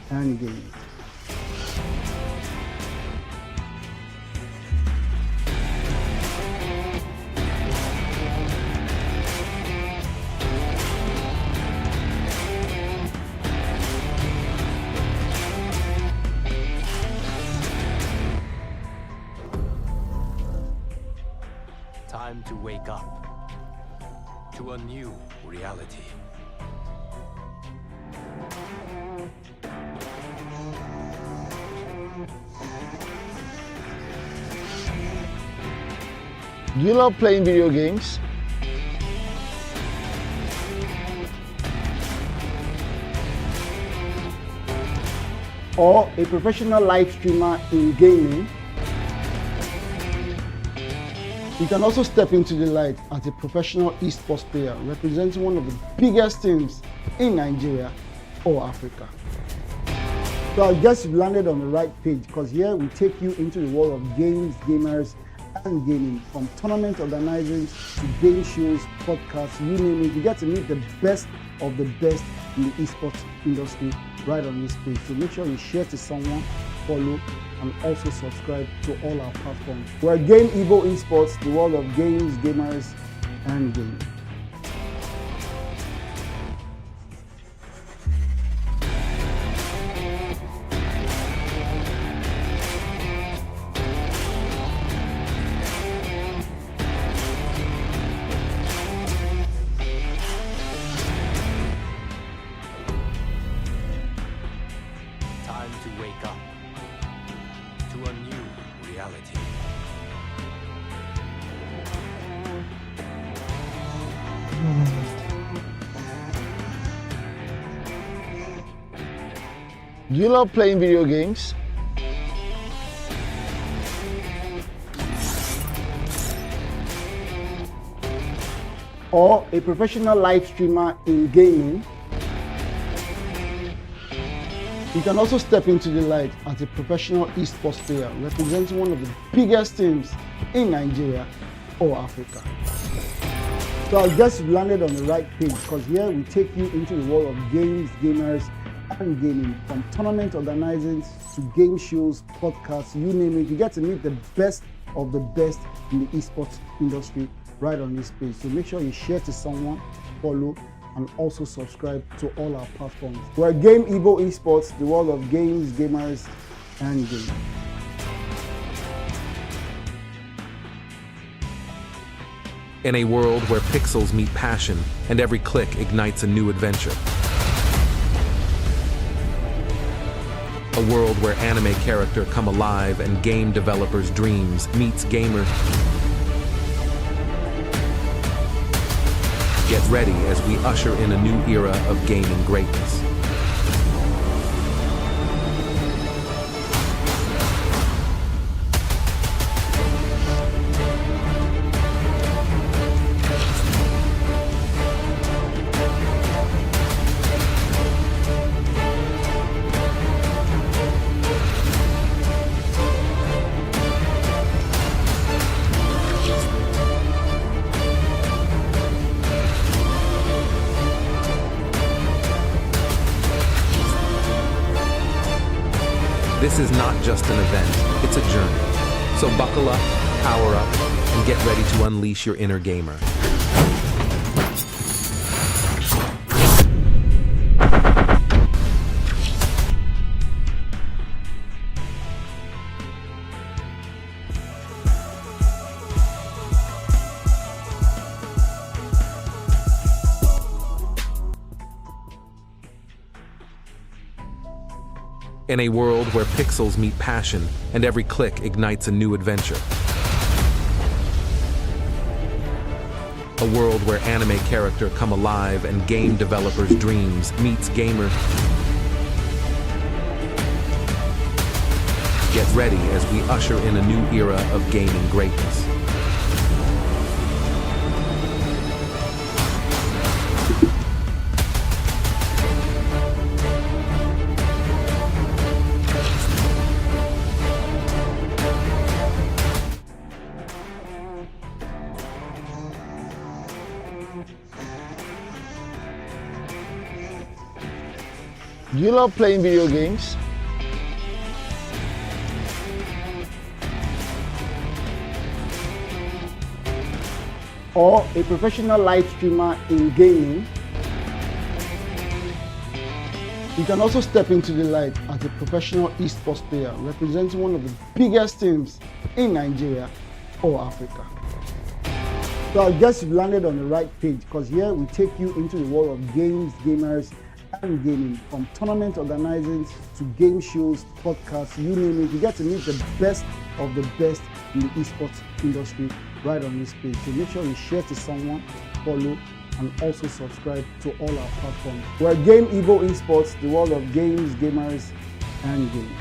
and games. Time to wake up to a new reality. Do you love playing video games? Or a professional live streamer in gaming? You can also step into the light as a professional esports player representing one of the biggest teams in Nigeria or Africa. So I guess you've landed on the right page, because here we take you into the world of games, gamers, and gaming. From tournament organizing to game shows, podcasts, you name it. You get to meet the best of the best in the esports industry right on this page. So make sure you share to someone, follow, and also subscribe to all our platforms. We're Game EVO Esports, the world of games, gamers, and gaming. Time to wake up to a new reality. Do you love playing video games? Or a professional live streamer in gaming? You can also step into the light as a professional esports player representing one of the biggest teams in Nigeria or Africa. So I guess you've landed on the right page, because here we take you into the world of games, gamers, and gaming. From tournament organizing to game shows, podcasts, you name it. You get to meet the best of the best in the esports industry right on this page. So make sure you share to someone, follow, and also subscribe to all our platforms. We're Game EVO Esports, the world of games, gamers, and gaming. In a world where pixels meet passion and every click ignites a new adventure. A world where anime character come alive and game developers' dreams meets gamer. Get ready as we usher in a new era of gaming greatness. This is not just an event, it's a journey. So buckle up, power up, and get ready to unleash your inner gamer. In a world where pixels meet passion and every click ignites a new adventure. A world where anime character come alive and game developers' dreams meets gamer. Get ready as we usher in a new era of gaming greatness. Do you love playing video games? Or a professional live streamer in gaming? You can also step into the light as a professional esports player representing one of the biggest teams in Nigeria or Africa. So I guess you've landed on the right page, because here we take you into the world of games, gamers, and gaming. From tournament organizing to game shows, podcasts, you name it. You get to meet the best of the best in the esports industry right on this page. So make sure you share to someone, follow, and also subscribe to all our platforms. We're Game EVO Esports, the world of games, gamers, and gaming.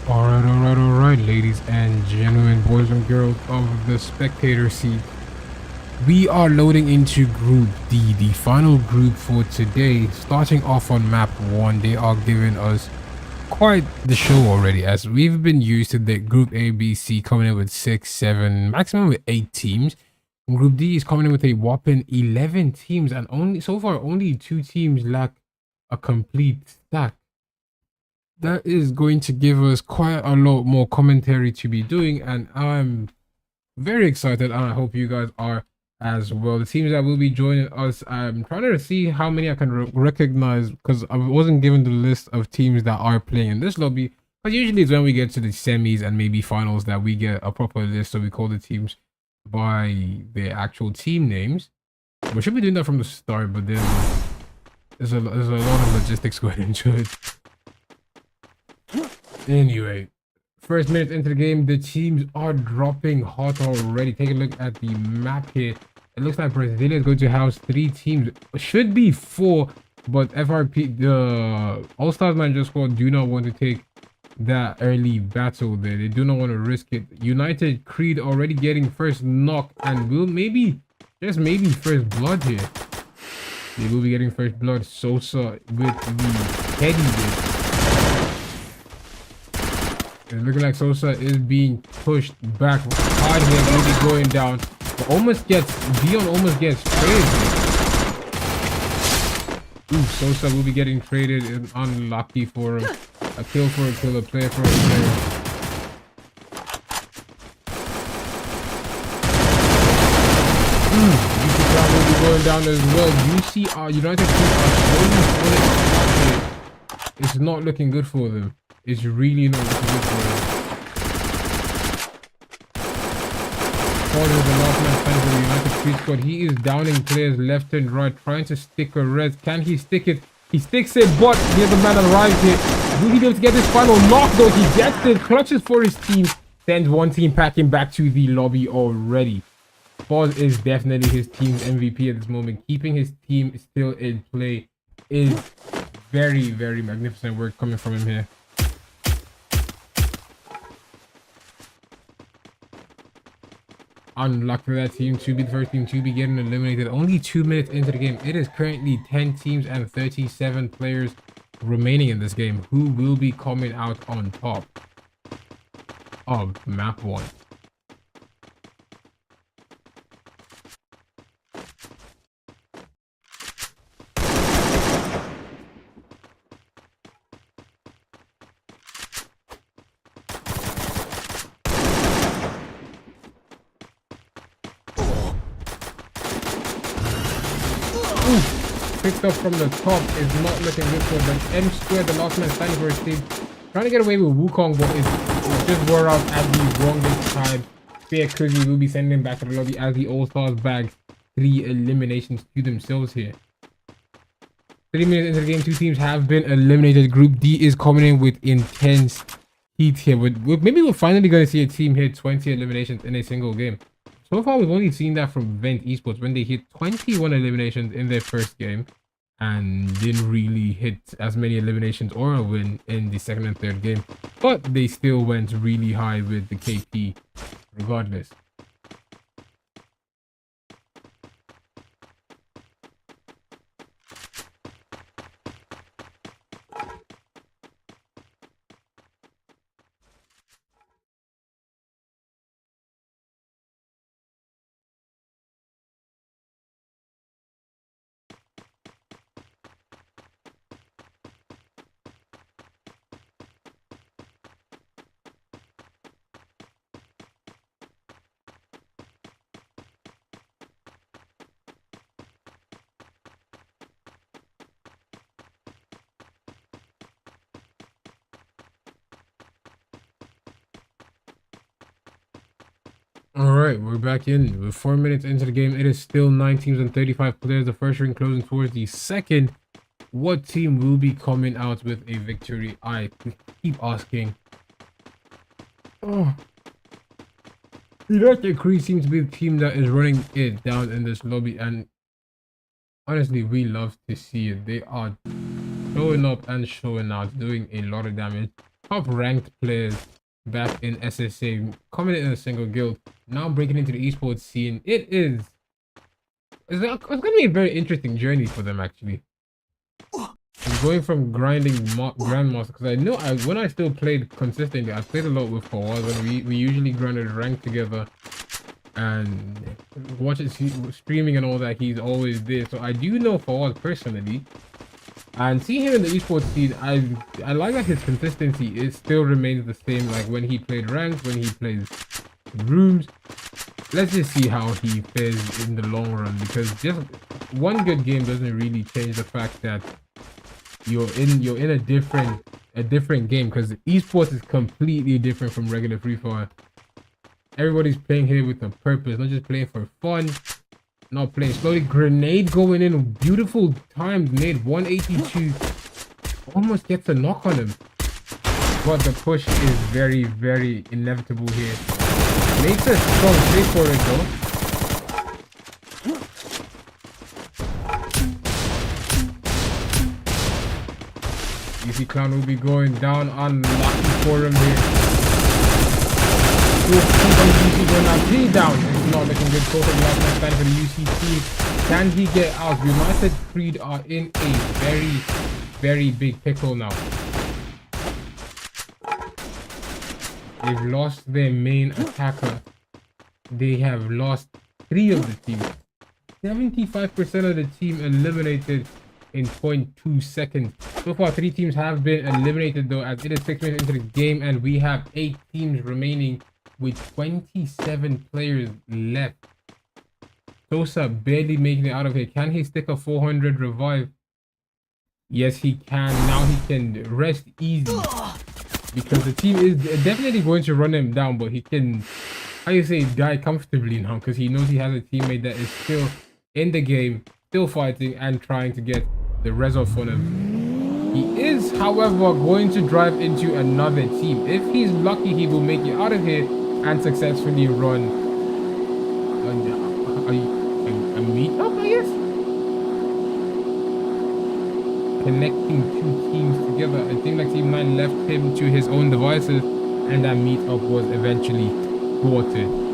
Alright, ladies and gentlemen, boys and girls of the spectator seat. We are loading into Group D, the final group for today. Starting off on map 1, they are giving us quite the show already, as we've been used to the Group A, B, C coming in with 6, 7, maximum with 8 teams. Group D is coming in with a whopping 11 teams, and only 2 teams lack a complete stack. That is going to give us quite a lot more commentary to be doing, and I'm very excited, and I hope you guys are as well. The teams that will be joining us, I'm trying to see how many I can recognize, because I wasn't given the list of teams that are playing in this lobby. But usually it's when we get to the semis and maybe finals that we get a proper list, so we call the teams by their actual team names. We should be doing that from the start, but then there's a lot of logistics going into it. Anyway, first minute into the game, the teams are dropping hot already. Take a look at the map here. It looks like Brazil is going to house 3 teams. Should be 4, but FRP, the All-Stars Manager squad, do not want to take that early battle there. They do not want to risk it. United Creed already getting first knock, and will maybe, just maybe, first blood here. They will be getting first blood. Sosa with the heady there. It's looking like Sosa is being pushed back hard here, will be going down. But Dion almost gets traded. Ooh, Sosa will be getting traded, and unlucky for him. A kill for a kill, a player for a player. UC will be going down as well. UC United are slowly. It's not looking good for them. It's really not looking good for them. Paul is the last man standing for the United Street squad. He is downing players left and right, trying to stick a res. Can he stick it? He sticks it, but the other man arrives here. Will he be able to get this final knock though? He gets it, clutches for his team, sends one team packing back to the lobby already. Paul is definitely his team's MVP at this moment. Keeping his team still in play is very, very magnificent work coming from him here. Unlucky for that team to be the first team to be getting eliminated. Only 2 minutes into the game. It is currently 10 teams and 37 players remaining in this game. Who will be coming out on top of map 1? Picked up from the top is not looking good for them. M squared, the last man standing for his team, trying to get away with Wukong, but is just wore out at the wrongest time. Fear Kuzi will be sending him back to the lobby as the All-Stars bag 3 eliminations to themselves here. 3 minutes into the game, 2 teams have been eliminated. Group D is coming in with intense heat here. Maybe we're finally going to see a team hit 20 eliminations in a single game. So far, we've only seen that from Vent Esports when they hit 21 eliminations in their first game and didn't really hit as many eliminations or a win in the second and third game. But they still went really high with the KP regardless. Alright, we're back in. We're 4 minutes into the game. It is still 9 teams and 35 players. The first ring closing towards the second. What team will be coming out with a victory? I keep asking. Oh. United Cree seems to be the team that is running it down in this lobby. And honestly, we love to see it. They are showing up and showing out, doing a lot of damage. Top ranked players back in SSA, coming in a single guild, now breaking into the esports scene. It's going to be a very interesting journey for them, actually. I'm going from grinding Grandmaster, because I know when I still played consistently, I played a lot with Fawaz, and we usually grinded rank together, and watching streaming and all that, he's always there. So I do know Fawaz personally. And seeing him in the esports scene, I like that his consistency still remains the same. Like when he played ranked, when he plays rooms. Let's just see how he fares in the long run, because just one good game doesn't really change the fact that you're in a different game, because esports is completely different from regular Free Fire. Everybody's playing here with a purpose, not just playing for fun. Not playing slowly. Grenade going in. Beautiful timed nade. 182. Almost gets a knock on him. But the push is very, very inevitable here. Makes a strong play for it though. UC Clown will be going down. Unlucky for him here. UC going now 3 down. It's not looking good. Total last man stand for the UCT. Can he get out? United Creed are in a very, very big pickle now. They've lost their main attacker. They have lost 3 of the team. 75% of the team eliminated in 0.2 seconds. So far, 3 teams have been eliminated though, as it is 6 minutes into the game, and we have 8 teams remaining with 27 players left. Sosa barely making it out of here. Can he stick a 400 revive? Yes, he can. Now he can rest easy, because the team is definitely going to run him down, but he can, how you say, die comfortably now, because he knows he has a teammate that is still in the game, still fighting and trying to get the res off on him. He is, however, going to drive into another team. If he's lucky, he will make it out of here and successfully run a meetup, I guess. connecting two teams together. It seemed like Team 9 left him to his own devices, and that meetup was eventually thwarted.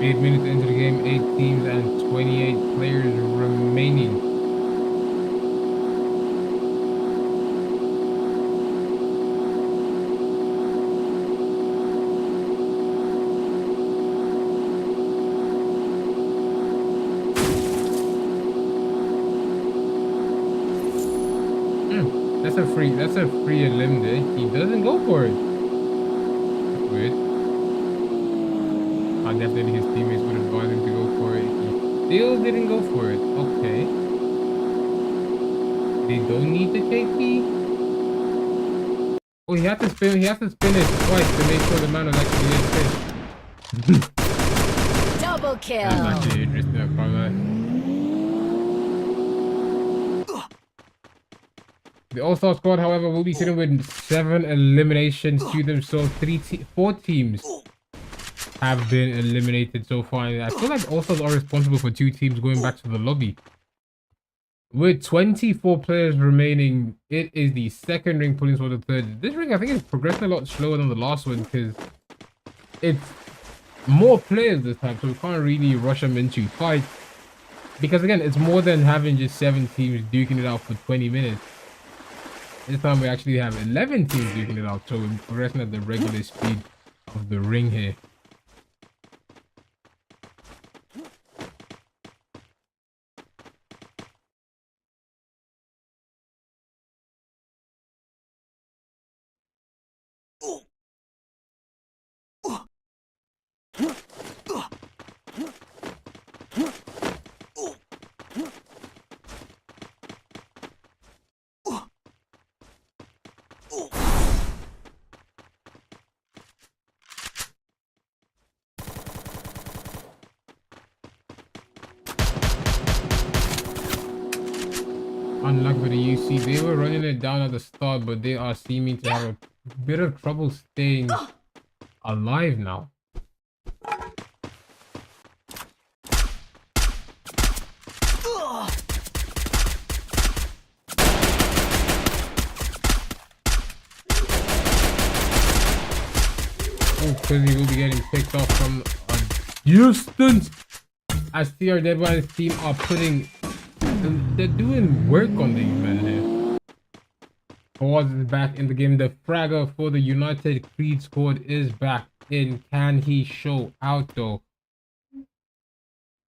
Eight minutes into the game, 8 teams and 28 players remaining. That's a free elim there. He doesn't go for it. That's weird. Definitely his teammates would advise him to go for it. He still didn't go for it. Okay. They don't need the KP. Oh, he has to spin it twice to make sure the man was actually in spin. Double kill. That's actually interesting. I found that. The All-Star squad, however, will be sitting with 7 eliminations to them, so 4 teams have been eliminated so far. I feel like All-Stars are responsible for 2 teams going back to the lobby. With 24 players remaining, it is the second ring pulling for the third. This ring, I think, is progressing a lot slower than the last one because it's more players this time, so we can't really rush them into fights. Because again, it's more than having just 7 teams duking it out for 20 minutes. This time we actually have 11 teams duking it out, so we're progressing at the regular speed of the ring here. Unlucky for the UC, they were running it down at the start, but they are seeming to have a bit of trouble staying alive now. Quizzy will be getting picked off from a distance as CR Deadline and his team are putting, they're doing work on these men here. Fawaz is back in the game. The fragger for the United Creed squad is back in. Can he show out though?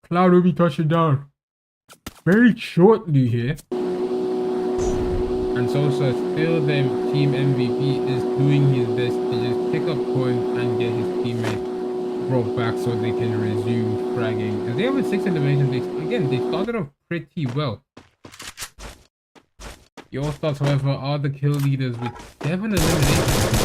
Cloud will be touching down very shortly here. And Sosa, still the team MVP, is doing his best to just pick up points and get his teammates brought back so they can resume fragging. As they have a 6 eliminations, they started off pretty well. The All-Stars, however, are the kill leaders with 7 eliminations.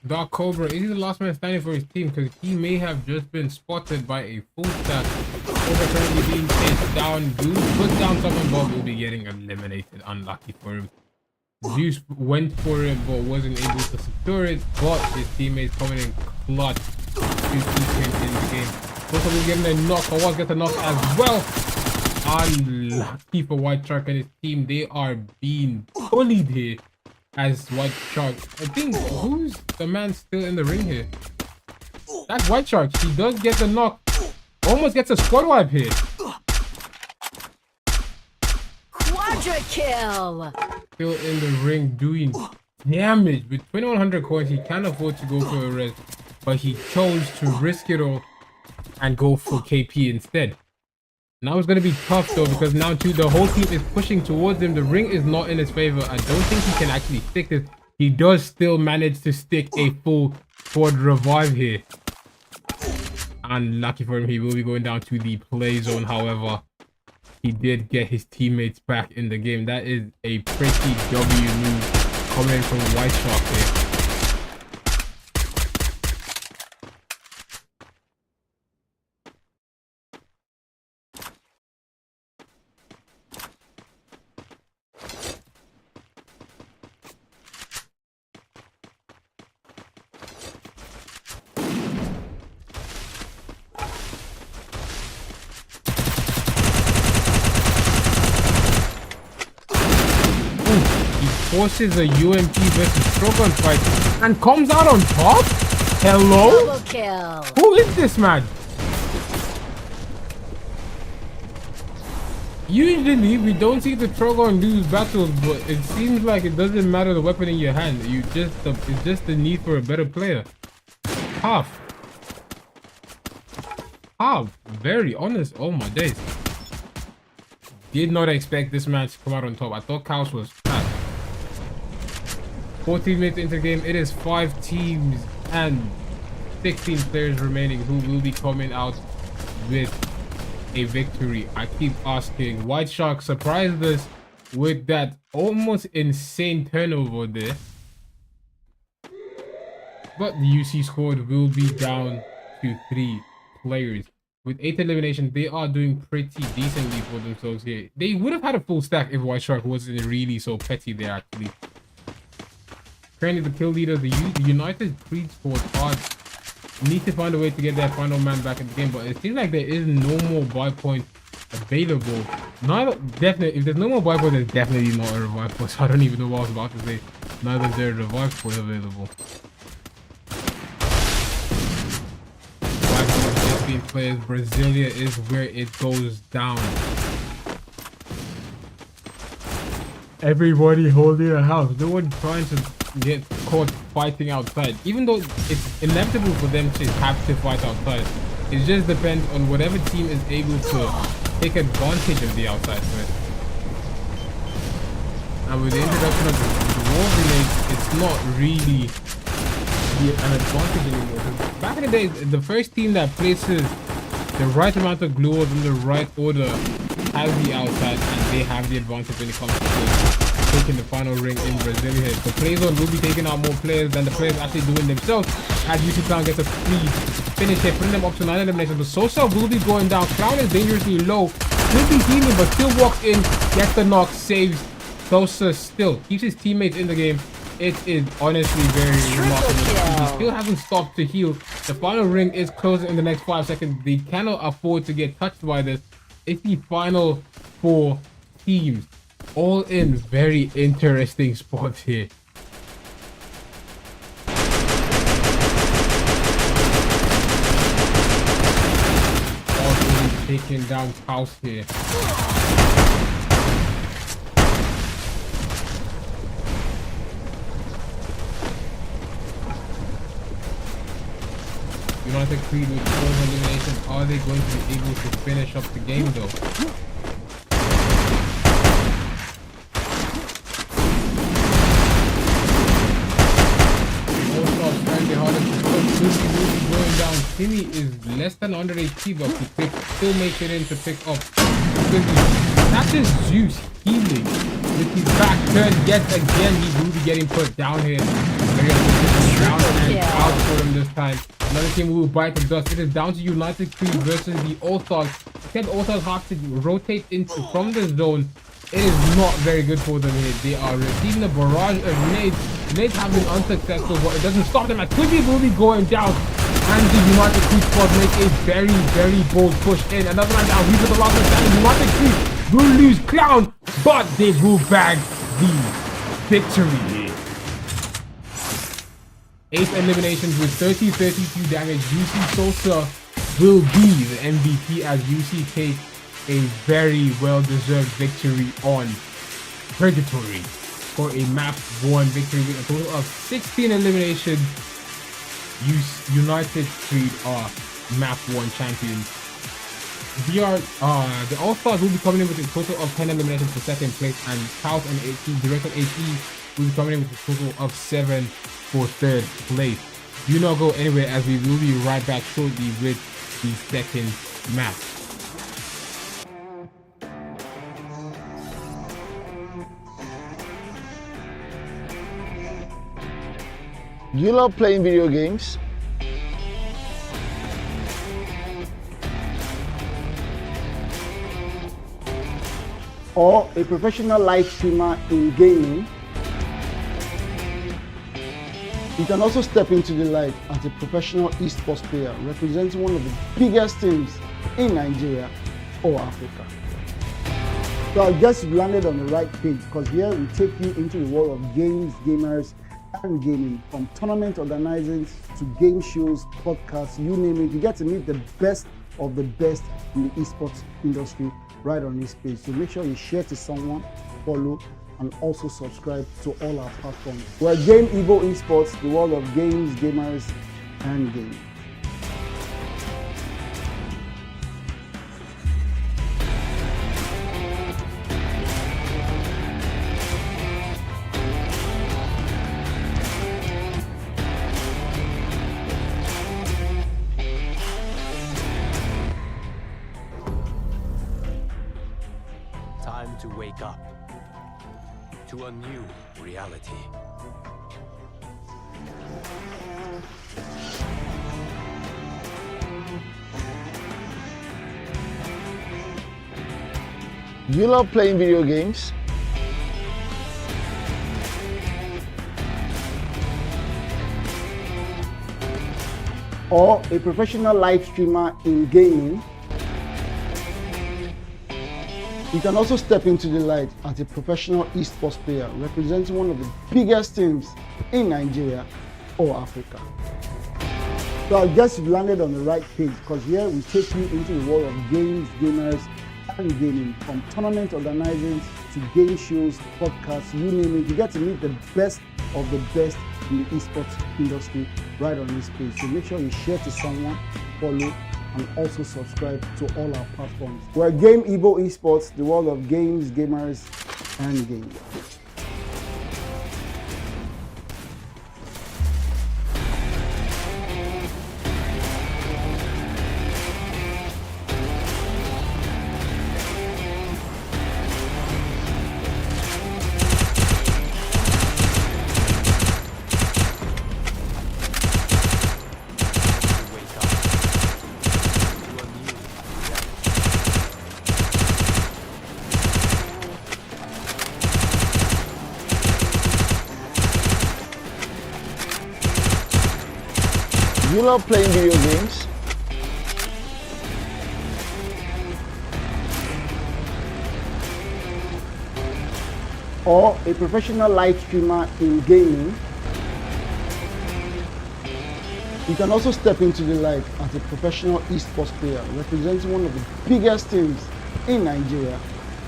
Dark Cobra, is he the last man standing for his team? Because he may have just been spotted by a full stack. Cobra currently being chased down. Goose put down someone, but will be getting eliminated. Unlucky for him. Zeus went for it, but wasn't able to secure it. But his teammates coming in clutch to keep him in the game. Also, we're getting a knock. Fawaz gets a knock as well. Unlucky for White Shark and his team. They are being bullied here. As White Shark, I think, who's the man still in the ring here? That White Shark, he does get the knock. Almost gets a squad wipe here. Quadra kill. Still in the ring doing damage. With 2100 coins, he can't afford to go for a rest, but he chose to risk it all and go for KP instead. Now it's going to be tough though, because now too the whole team is pushing towards him. The ring is not in his favor. I don't think he can actually stick this. He does still manage to stick a full quad revive here. And lucky for him, he will be going down to the play zone. However, he did get his teammates back in the game. That is a pretty W move coming from White Shark here. Forces a UMP versus Strogon fight and comes out on top? Hello? Double kill. Who is this man? Usually we don't see the Strogon lose battles, but it seems like it doesn't matter the weapon in your hand. It's just the need for a better player. Half. Very honest. Oh my days. Did not expect this match to come out on top. I thought Chaos was fat. 14 minutes into the game, it is 5 teams and 16 players remaining who will be coming out with a victory. I keep asking, White Shark surprised us with that almost insane turnover there. But the UC squad will be down to 3 players. With 8 eliminations, they are doing pretty decently for themselves here. They would have had a full stack if White Shark wasn't really so petty there actually. Currently, the kill leader, the United Creed squad, need to find a way to get their final man back in the game, but it seems like there is no more buy point available. If there's no more buy point, there's definitely not a revive point. So I don't even know what I was about to say. Neither is there a revive point available. 515 players, Brasilia is where it goes down. Everybody holding a house. No one trying to get caught fighting outside, even though it's inevitable for them to have to fight outside. It just depends on whatever team is able to take advantage of the outside threat. And with the introduction of the wall grenades, it's not really an advantage anymore. Back in the day, the first team that places the right amount of glue in the right order has the outside, and they have the advantage when it comes to taking the final ring in Brazil here. The play zone will be taking out more players than the players actually doing themselves, as UC Clown gets a free finish here, putting them up to 9 eliminations. But Sosa will be going down. Clown is dangerously low, will be healing, but still walks in, gets the knock, saves. Sosa still keeps his teammates in the game. It is honestly very remarkable. He still hasn't stopped to heal. The final ring is closing in the next 5 seconds. They cannot afford to get touched by this. It's the final 4 teams. All in very interesting spots here. Also taking down House here. United Creed with 4 eliminations. Are they going to be able to finish up the game though? Going down. Timmy is less than 100 HP, but he still makes it in to pick up. That's just Zeus healing with his back turn yet again. He will be getting put down here. They're going to put him down and out for him this time. Another team will bite the dust. It is down to United Creed versus the All-Stars. Instead, All-Stars have to rotate into from the zone. It is not very good for them here. They are receiving a barrage of grenades. Grenades have been unsuccessful, but it doesn't stop them. As Twiggy will be going down, and the United Creed squad make a very, very bold push in. Another man down. He's at the last one. United Creed will lose Clown, but they will bag the victory here. 8 eliminations with 30-32 damage. UC Sosa will be the MVP as UC take a very well-deserved victory on Purgatory for a map 1 victory with a total of 16 eliminations. United Street are map 1 champions. The All-Stars will be coming in with a total of 10 eliminations for second place, and South and AT, Direct and AT will be coming in with a total of 7 for third place. Do not go anywhere as we will be right back shortly with the second map. Do you love playing video games? Or a professional live streamer in gaming? You can also step into the light as a professional esports player representing one of the biggest teams in Nigeria or Africa. So I guess you've landed on the right page, because here we take you into the world of games, gamers, and gaming. From tournament organizing to game shows, podcasts, you name it, you get to meet the best of the best in the esports industry right on this page. So make sure you share to someone, follow, and also subscribe to all our platforms. We're Game EVO Esports, the world of games, gamers, and gaming. Time to wake up to a new reality. Do you love playing video games? Or a professional live streamer in gaming? You can also step into the light as a professional esports player representing one of the biggest teams in Nigeria or Africa. So I guess you've landed on the right page, because here we take you into the world of games, gamers, and gaming. From tournament organizing to game shows, podcasts, you name it, you get to meet the best of the best in the esports industry right on this page. So make sure you share to someone, follow, and also subscribe to all our platforms. We're Game EVO Esports, the world of games, gamers, and gaming. Do you love playing video games? Or a professional live streamer in gaming? You can also step into the light as a professional esports player representing one of the biggest teams in Nigeria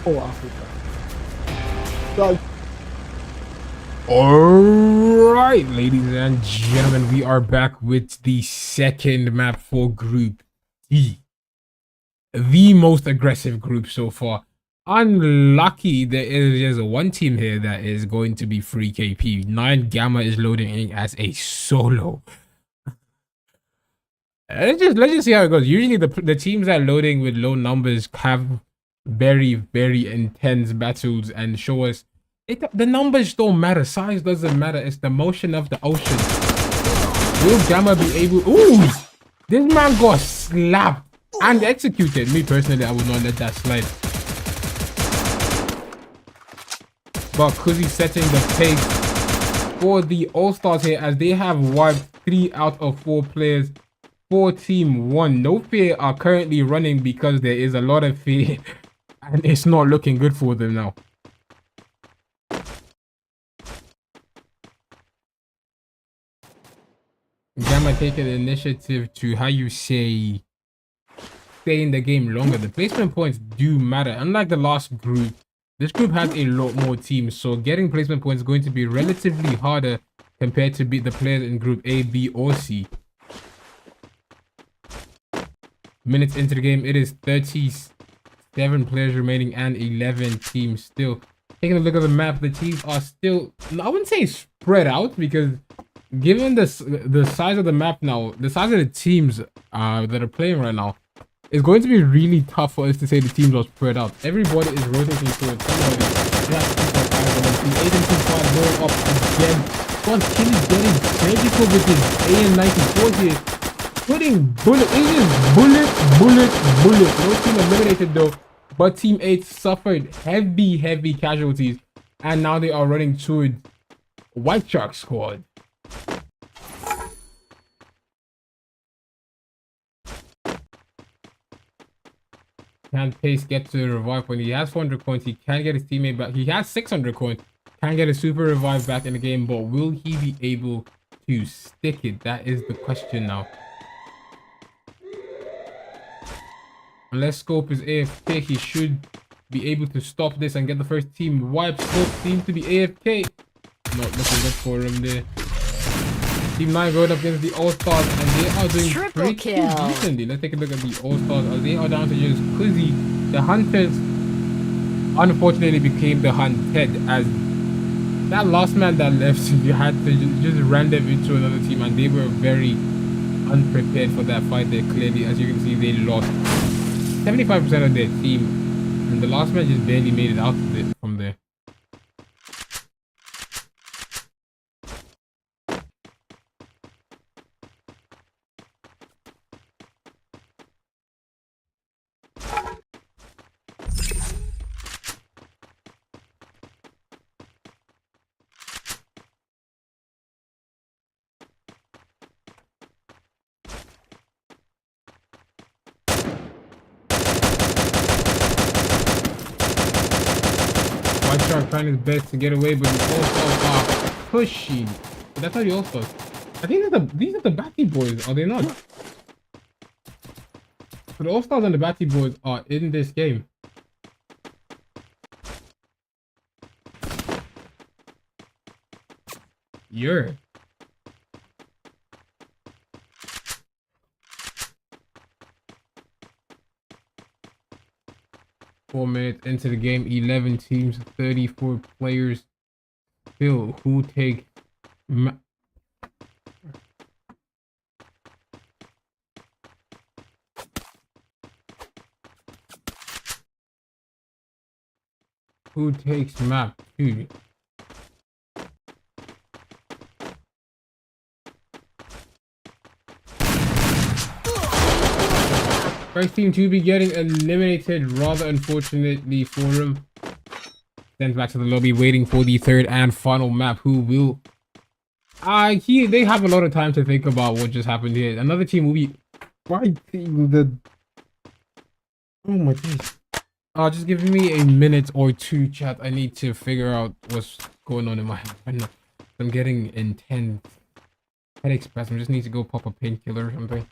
or Africa. So Alright, ladies and gentlemen, we are back with the second map for Group D. The most aggressive group so far. Unlucky, there is just one team here that is going to be free KP. 9 Gamma is loading in as a solo. Let's just see how it goes. Usually the teams that are loading with low numbers have very, very intense battles and show us the numbers don't matter. Size doesn't matter. It's the motion of the ocean. Will Gamma be able? Ooh, this man got slapped and executed. Me personally, I would not let that slide. But Kuzi's setting the pace for the All-Stars here, as they have wiped 3 out of 4 players for Team 1. No Fear are currently running because there is a lot of fear and it's not looking good for them now. Gamma taking the initiative to, how you say, stay in the game longer. The placement points do matter. Unlike the last group, this group has a lot more teams, so getting placement points is going to be relatively harder compared to beat the players in group A, B, or C. Minutes into the game, it is 37 players remaining and 11 teams still. Taking a look at the map, the teams are still, I wouldn't say spread out, because given the size of the map now, the size of the teams that are playing right now, it's going to be really tough for us to say the teams are spread out. Everybody is rotating towards somebody. Agency squad going up again. One kill is getting magical with his AN-94 here. Putting bullet, it is bullet. No team eliminated though, but Team 8 suffered heavy casualties, and now they are running towards White Shark squad. Can Pace get to the revive point? He has 400 coins. He can get his teammate back. He has 600 coins. Can get a super revive back in the game, but will he be able to stick it? That is the question now. Unless Scope is AFK, he should be able to stop this and get the first team wipe. Scope seems to be AFK. Not looking good for him there. Team 9 going up against the All-Stars, and they are doing pretty decently. Let's take a look at the All-Stars. They are down to just Kuzzy. The Hunters unfortunately became the Hunted, as that last man that left, you had to just ran them into another team, and they were very unprepared for that fight there. Clearly, as you can see, they lost 75% of their team, and the last man just barely made it out of it from there. White Shark trying his best to get away, but the All-Stars are pushing. That's how the All-Stars. I think these are the Batty Boys, are they not? So the All-Stars and the Batty Boys are in this game. You're. Four minutes into the game, 11 teams, 34 players. Still, who take who takes map 2? First team to be getting eliminated, rather unfortunately for him. Sent back to the lobby, waiting for the third and final map. Who will? They have a lot of time to think about what just happened here. Another team will be fighting the. Oh my goodness! Just give me a minute or two, chat. I need to figure out what's going on in my head. I'm getting intense headache spasm. Just need to go pop a painkiller or something.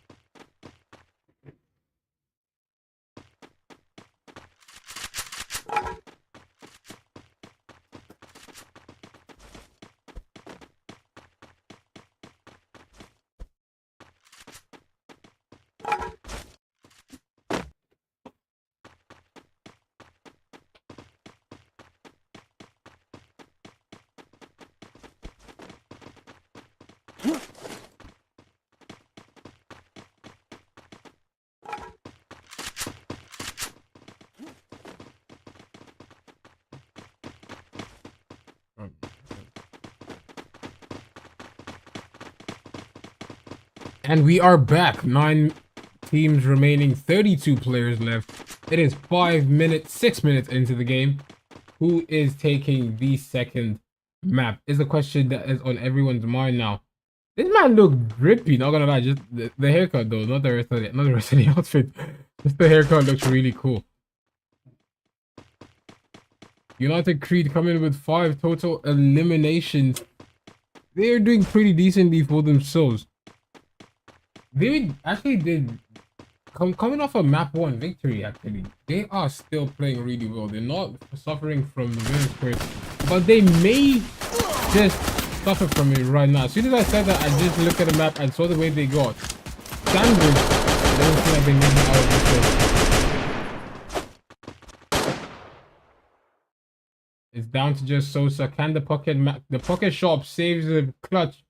And we are back. 9 teams remaining, 32 players left. It is 6 minutes into the game. Who is taking the second map is the question that is on everyone's mind now. This man look drippy, not gonna lie. Just the haircut though, not the rest of the outfit. Just the haircut looks really cool. United Creed coming with 5 total eliminations. They're doing pretty decently for themselves. they actually did coming off a map 1 victory. Actually, they are still playing really well. They're not suffering from the winner's curse, but they may just suffer from it right now. As soon as I said that, I just looked at the map and saw the way they got standard. It doesn't seem like they made it out of this one. It's down to just Sosa. Can the pocket shop saves the clutch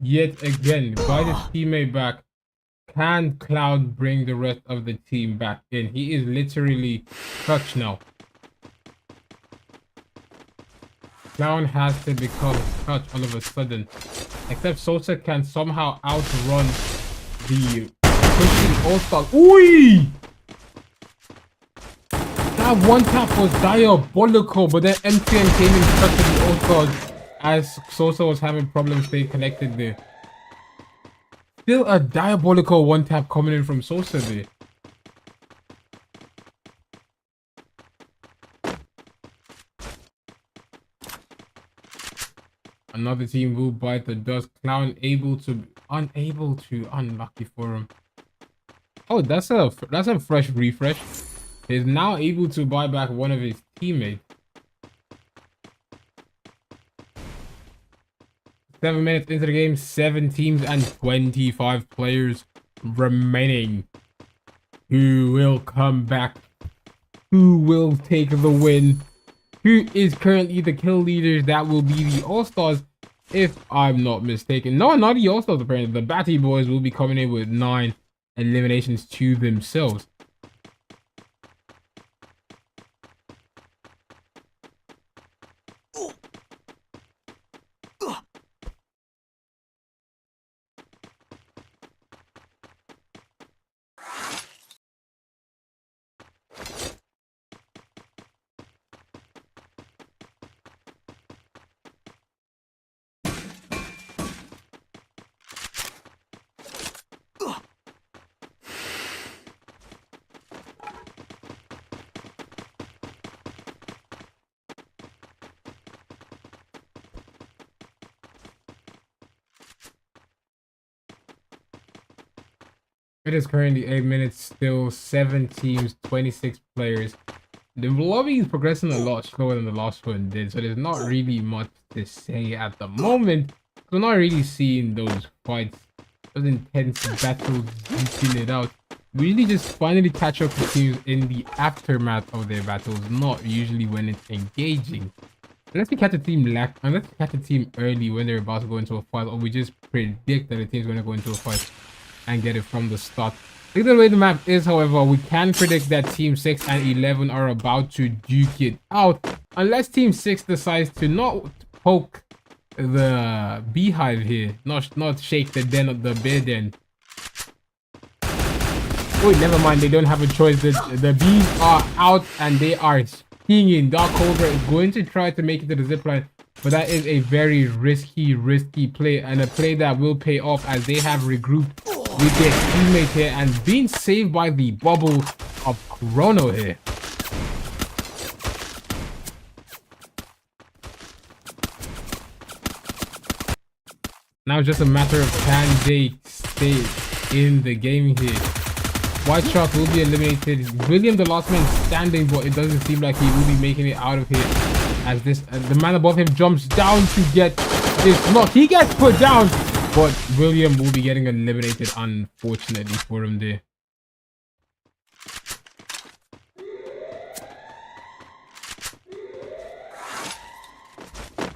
yet again by his teammate back? Can Cloud bring the rest of the team back in? He is literally clutch now. Clown has to become clutch all of a sudden. Except Sosa can somehow outrun the pushing all-star. Ooh! That one tap was diabolical, but then MTN came in touch with the all-stars as Sosa was having problems staying connected there. Still a diabolical one tap coming in from Sosa there. Another team will bite the dust. Clown unable to, unlucky for him. Oh, that's a fresh refresh. He's now able to buy back one of his teammates. 7 minutes into the game, 7 teams and 25 players remaining. Who will come back? Who will take the win? Who is currently the kill leaders? That will be the All-Stars, if I'm not mistaken. No, not the All-Stars apparently. The Batty Boys will be coming in with 9 eliminations to themselves. It is currently 8 minutes, still 7 teams, 26 players. The lobby is progressing a lot slower than the last one did, so there's not really much to say at the moment. We're not really seeing those fights, those intense battles duking it out. We usually just finally catch up to teams in the aftermath of their battles, not usually when it's engaging. Unless we catch a team unless we catch a team early when they're about to go into a fight, or we just predict that the team's going to go into a fight and get it from the start. Either way the map is, however, we can predict that Team 6 and 11 are about to duke it out. Unless Team 6 decides to not poke the beehive here. Not shake the den of the bear den. Oh, never mind. They don't have a choice. The bees are out and they are stinging. Dark Cobra is going to try to make it to the zipline. But that is a very risky play. And a play that will pay off as they have regrouped with their teammate here and being saved by the bubble of Chrono here. Now it's just a matter of can they stay in the game here. White Shark will be eliminated. William the last man standing, but it doesn't seem like he will be making it out of here. As the man above him jumps down to get this knock. He gets put down. But William will be getting eliminated, unfortunately for him there.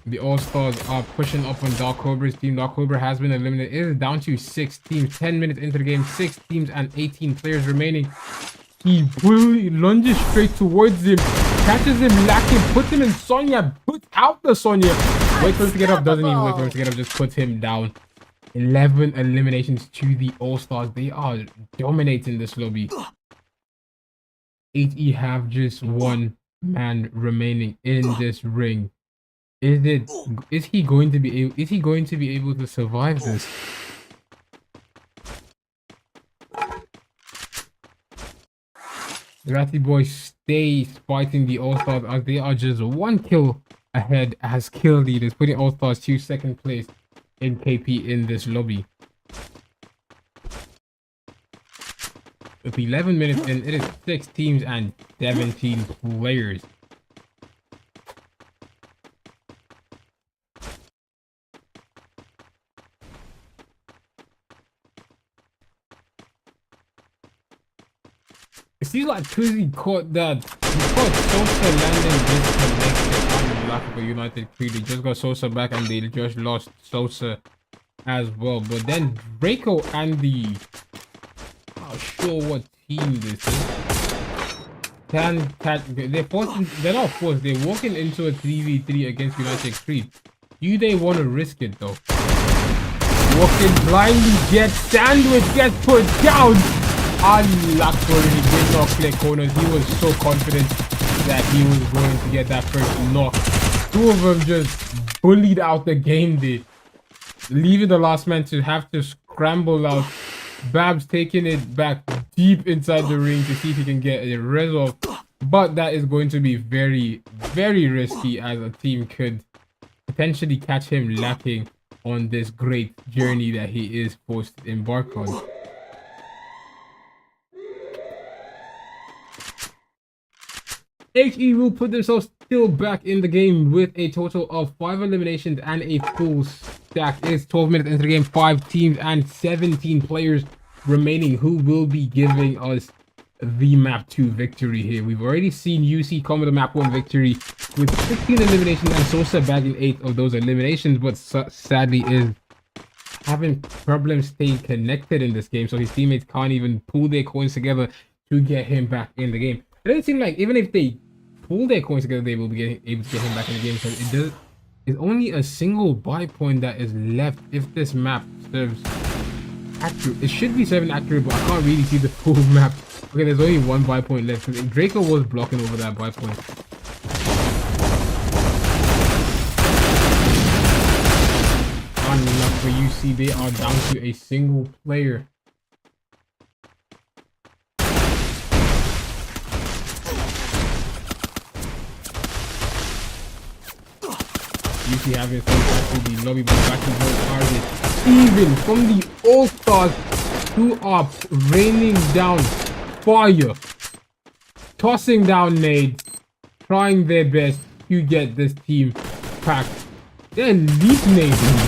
The All-Stars are pushing up on Dark Cobra's team. Dark Cobra has been eliminated. It is down to 6 teams. 10 minutes into the game. 6 teams and 18 players remaining. He lunges straight towards him. Catches him lacking. Puts him in Sonya. Puts out the Sonya. Wait for him to get up. Doesn't even wait for him to get up. Just puts him down. 11 eliminations to the All-Stars. They are dominating this lobby. 8E have just 1 man remaining in this ring. Is he going to be able to survive this? The Ratty Boys stay fighting the All-Stars as they are just 1 kill ahead as kill leaders, putting All-Stars to 2nd place in KP in this lobby. With 11 minutes in, it is 6 teams and 17 players. It seems like Kuzi caught that. He caught Sosa landing disconnected on Blackpool United crew. They just got Sosa back and they just lost Sosa as well. But then Draco and the... Not sure what team this is. Can catch... They're not forced. They're walking into a 3v3 against United Creed. Do they want to risk it though? Walking blindly, gets sandwich, gets put down. Unlucky, he did not clear corners. He was so confident that he was going to get that first knock. Two of them just bullied out the game there, leaving the last man to have to scramble out. Babs taking it back deep inside the ring to see if he can get a resolve, but that is going to be very, very risky, as a team could potentially catch him lacking on this great journey that he is forced to embark on. HE will put themselves still back in the game with a total of 5 eliminations and a full stack. It's 12 minutes into the game, 5 teams and 17 players remaining who will be giving us the map 2 victory here. We've already seen UC come with a map 1 victory with 16 eliminations and Sosa bagging 8 of those eliminations, but sadly is having problems staying connected in this game, so his teammates can't even pull their coins together to get him back in the game. It doesn't seem like even if they pull their coins together, they will be able to get him back in the game. So it's only a single buy point that is left if this map serves accurate. It should be serving accurate, but I can't really see the full map. Okay, there's only 1 buy point left. Draco was blocking over that buy point. Unlucky for UC, they are down to a single player. UC having some back to the lobby, but back to both targets. Even from the All-Stars who are raining down fire, tossing down nades, trying their best to get this team packed. They're leap nading.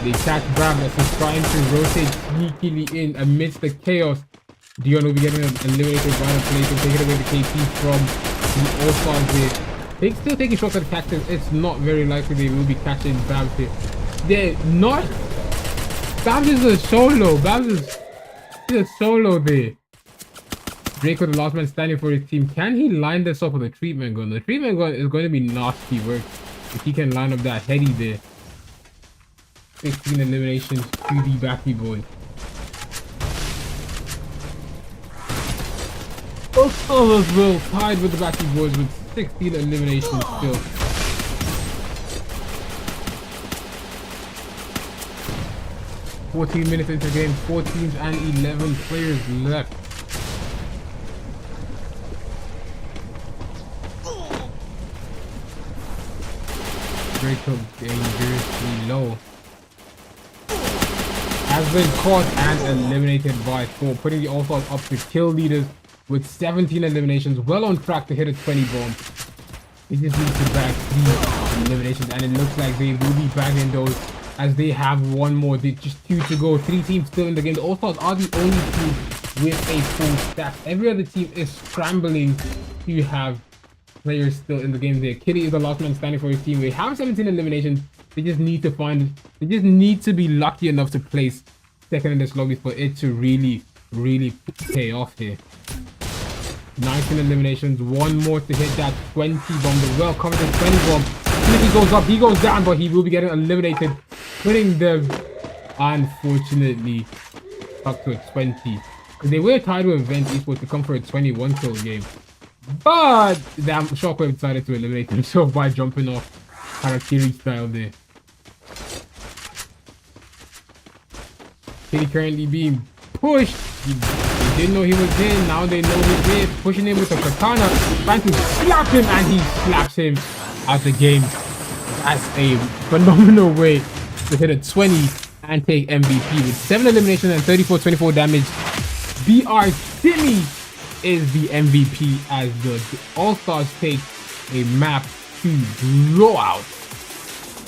They catch Bravos is trying to rotate sneakily in amidst the chaos. Dion will be getting eliminated by the place and taking away the KP from the All-Stars there. They're still taking shots at Cactus. It's not very likely they will be catching Babs here. They're not. Babs is a solo. Babs is a solo there. Draco, the last man standing for his team. Can he line this up with a treatment gun? The treatment gun is going to be nasty work if he can line up that heady there. 16 eliminations to the Backy boy. All as well tied with the Backy boys with 16 eliminations still. "14 minutes into the game, 4 teams and 11 players left." Draco dangerously low. Has been caught and eliminated by 4, putting the All-Stars up to kill leaders with 17 eliminations, well on track to hit a 20 bomb. They just need to bag 3 eliminations, and it looks like they will be bagging those as they have one more. They just 2 to go. 3 teams still in the game. The All-Stars are the only team with a full stack. Every other team is scrambling to have players still in the game there. Kitty is the last man standing for his team. They have 17 eliminations. They just need to they just need to be lucky enough to place second in this lobby for it to really pay off here. 19 eliminations, 1 more to hit that 20 bomb. The well covered in 20 bomb. If he goes up, he goes down, but he will be getting eliminated, putting them unfortunately up to a 20. They were tied with Vent Esports to come for a 21 kill game, but damn, Shockwave decided to eliminate himself by jumping off Harakiri style there. Kitty currently being pushed. They didn't know he was in, now they know he's there, pushing him with a katana, trying to slap him, and he slaps him out the game. That's a phenomenal way to hit a 20 and take MVP with 7 eliminations and 24 damage. BR Timmy is the MVP as the All-Stars take a map 2 blowout.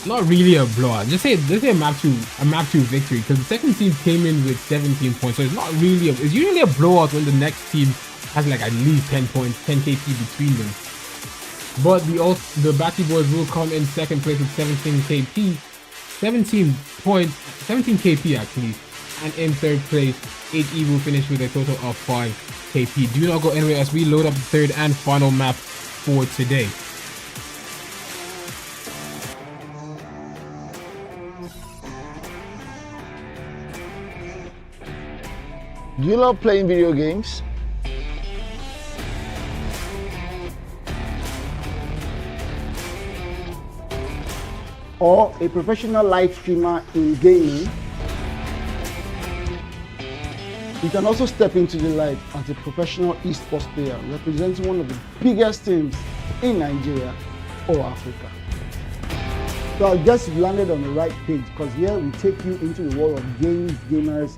Not really a blowout. Just say a map 2 victory, because the second team came in with 17 points. So it's not really it's usually a blowout when the next team has like at least 10 points, 10 KP between them. But the Batty Boys will come in second place with 17 KP, 17 KP actually, and in third place, 8 EVO finish with a total of 5 KP. Do not go anywhere as we load up the third and final map for today. Do you love playing video games? Or a professional live streamer in gaming? You can also step into the light as a professional esports player representing one of the biggest teams in Nigeria or Africa. So I guess you've landed on the right page, because here we take you into the world of games, gamers,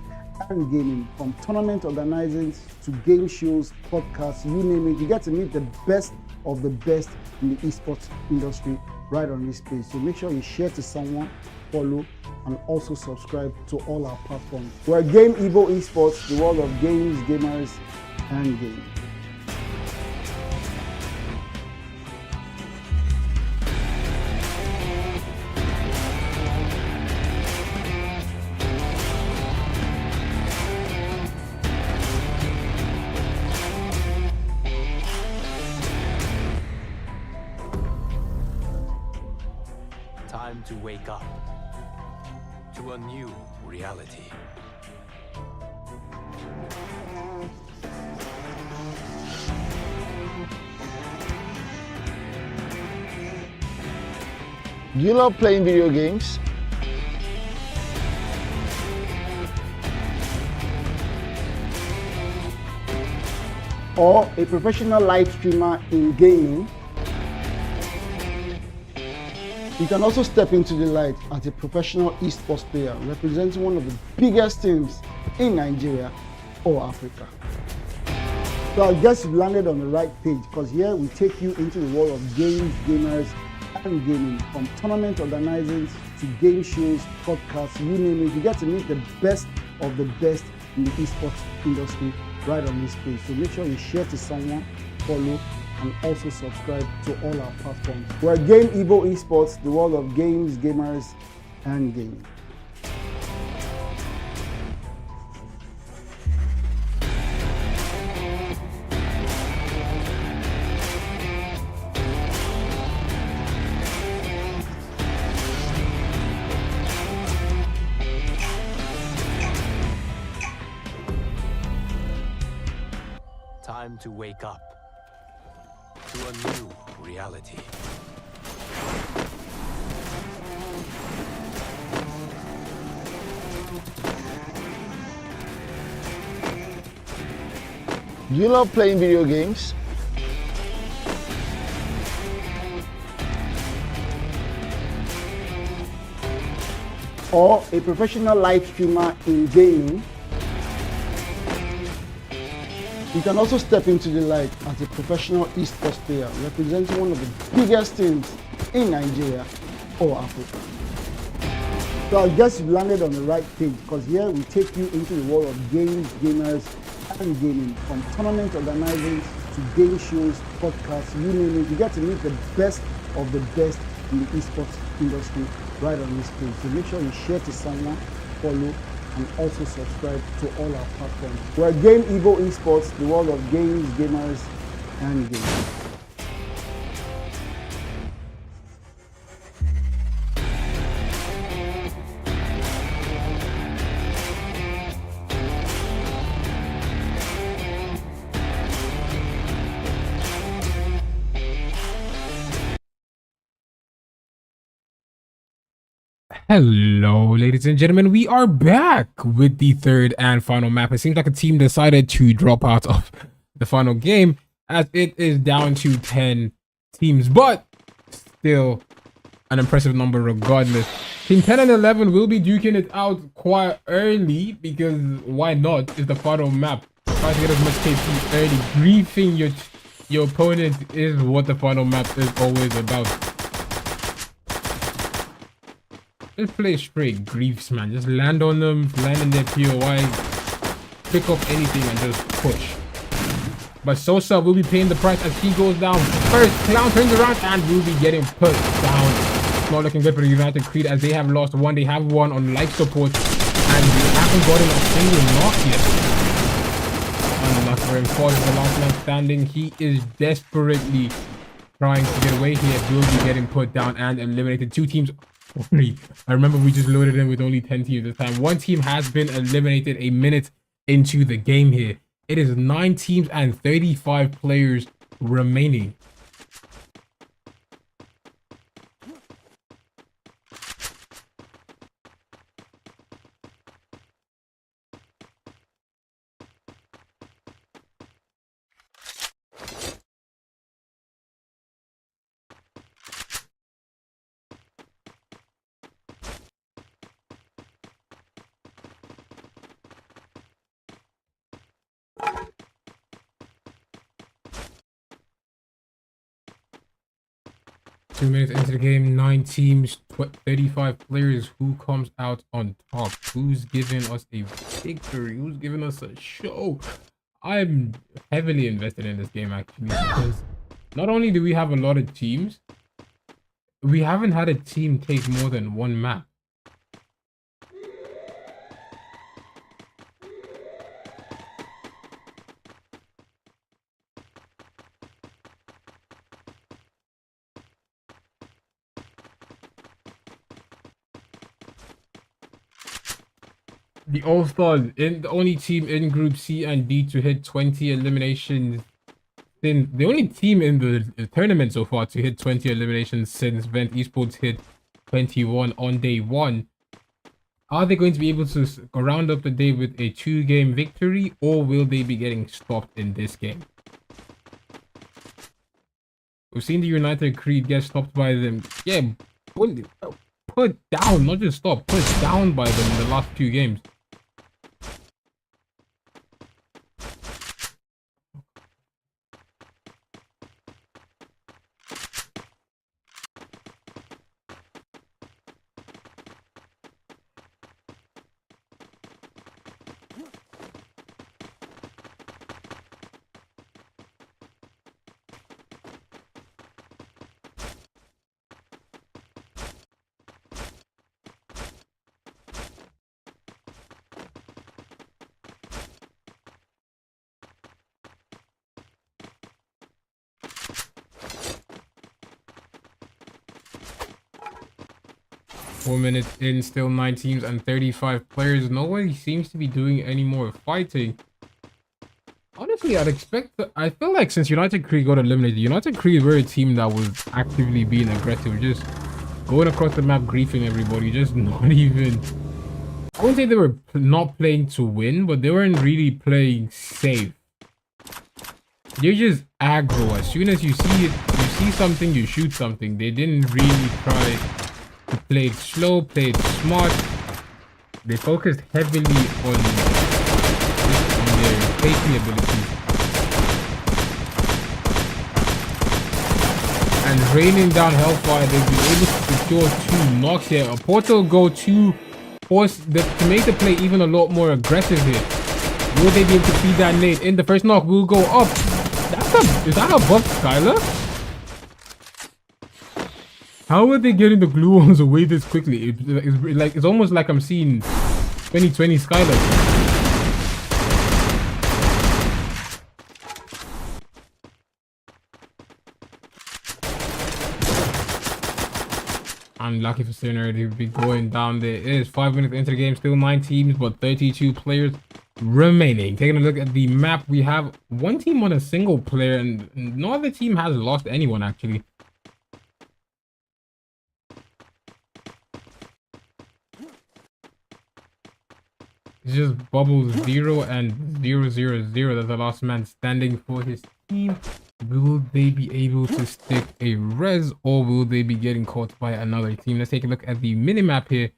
and gaming. From tournament organizing to game shows, podcasts, you name it, you get to meet the best of the best in the esports industry right on this page. So make sure you share to someone, follow, and also subscribe to all our platforms. We're Game EVO Esports, the world of games, gamers, and gaming. Time to wake up to a new reality. Do you love playing video games? Or a professional live streamer in gaming? You can also step into the light as a professional esports player representing one of the biggest teams in Nigeria or Africa. So I guess you've landed on the right page, because here we take you into the world of games, gamers, and gaming. From tournament organizing to game shows, podcasts, you name it, you get to meet the best of the best in the esports industry right on this page. So make sure you share to someone, follow, and also subscribe to all our platforms. We're Game EVO Esports, the world of games, gamers, and gaming. Time to wake up to a new reality. Do you love playing video games? Or a professional live streamer in gaming? You can also step into the light as a professional esports player representing one of the biggest teams in Nigeria or Africa. So I guess you've landed on the right page, because here we take you into the world of games, gamers, and gaming. From tournament organizing to game shows, podcasts, you name it, you get to meet the best of the best in the esports industry right on this page. So make sure you share to someone, follow, and also subscribe to all our platforms. We're Game EVO Esports, the world of games, gamers, and gaming. Hello, ladies and gentlemen. We are back with the third and final map. It seems like a team decided to drop out of the final game, as it is down to 10 teams, but still an impressive number regardless. Team 10 and 11 will be duking it out quite early because why not? It's the final map. Try to get as much KP early. Griefing your opponent is what the final map is always about. Just play straight griefs, man. Just land on them, land in their POI, pick up anything and just push. But Sosa will be paying the price as he goes down first. Clown turns around and will be getting put down. Not looking good for the United Creed as they have lost one. They have one on life support and they haven't gotten a single knock yet. Unlucky for him. Forge is the last man standing. He is desperately trying to get away here. Will be getting put down and eliminated. Two teams. I remember we just loaded in with only 10 teams this time. One team has been eliminated a minute into the game here. It is 9 teams and 35 players remaining. Two minutes into the game, 9 teams, 35 players. Who comes out on top? Who's giving us a victory? Who's giving us a show? I'm heavily invested in this game actually because not only do we have a lot of teams, we haven't had a team take more than one map. The All-Stars in the only team in Group C and D to hit 20 eliminations. Then the only team in the tournament so far to hit 20 eliminations since Vent Esports hit 21 on day 1. Are they going to be able to round up the day with a 2-game victory, or will they be getting stopped in this game? We've seen the United Creed get stopped by them. Yeah, put down, not just stop, put down by them in the last 2 games. Four minutes in, still 9 teams and 35 players. Nobody seems to be doing any more fighting. Honestly, I'd expect that. I feel like since United Creed got eliminated, United Creed were a team that was actively being aggressive, just going across the map, griefing everybody, just not even. I wouldn't say they were not playing to win, but they weren't really playing safe. They're just aggro. As soon as you see it, you see something, you shoot something. They didn't really try. Played slow, played smart. They focused heavily on their safety abilities. And raining down Hellfire, they've been able to secure 2 knocks here. A portal go to force to make the play even a lot more aggressive here. Will they be able to feed that nade in? The first knock will go up. Is that a buff Skylar? How are they getting the glue ones away this quickly? It's almost like I'm seeing 2020 Skylar. Unlucky for Sinner to be going down there. It is 5 minutes into the game, still 9 teams, but 32 players remaining. Taking a look at the map, we have 1 team on a single player, and no other team has lost anyone actually. It's just Bubble 0 and 0-0-0. That's the last man standing for his team. Will they be able to stick a res, or will they be getting caught by another team? Let's take a look at the minimap here.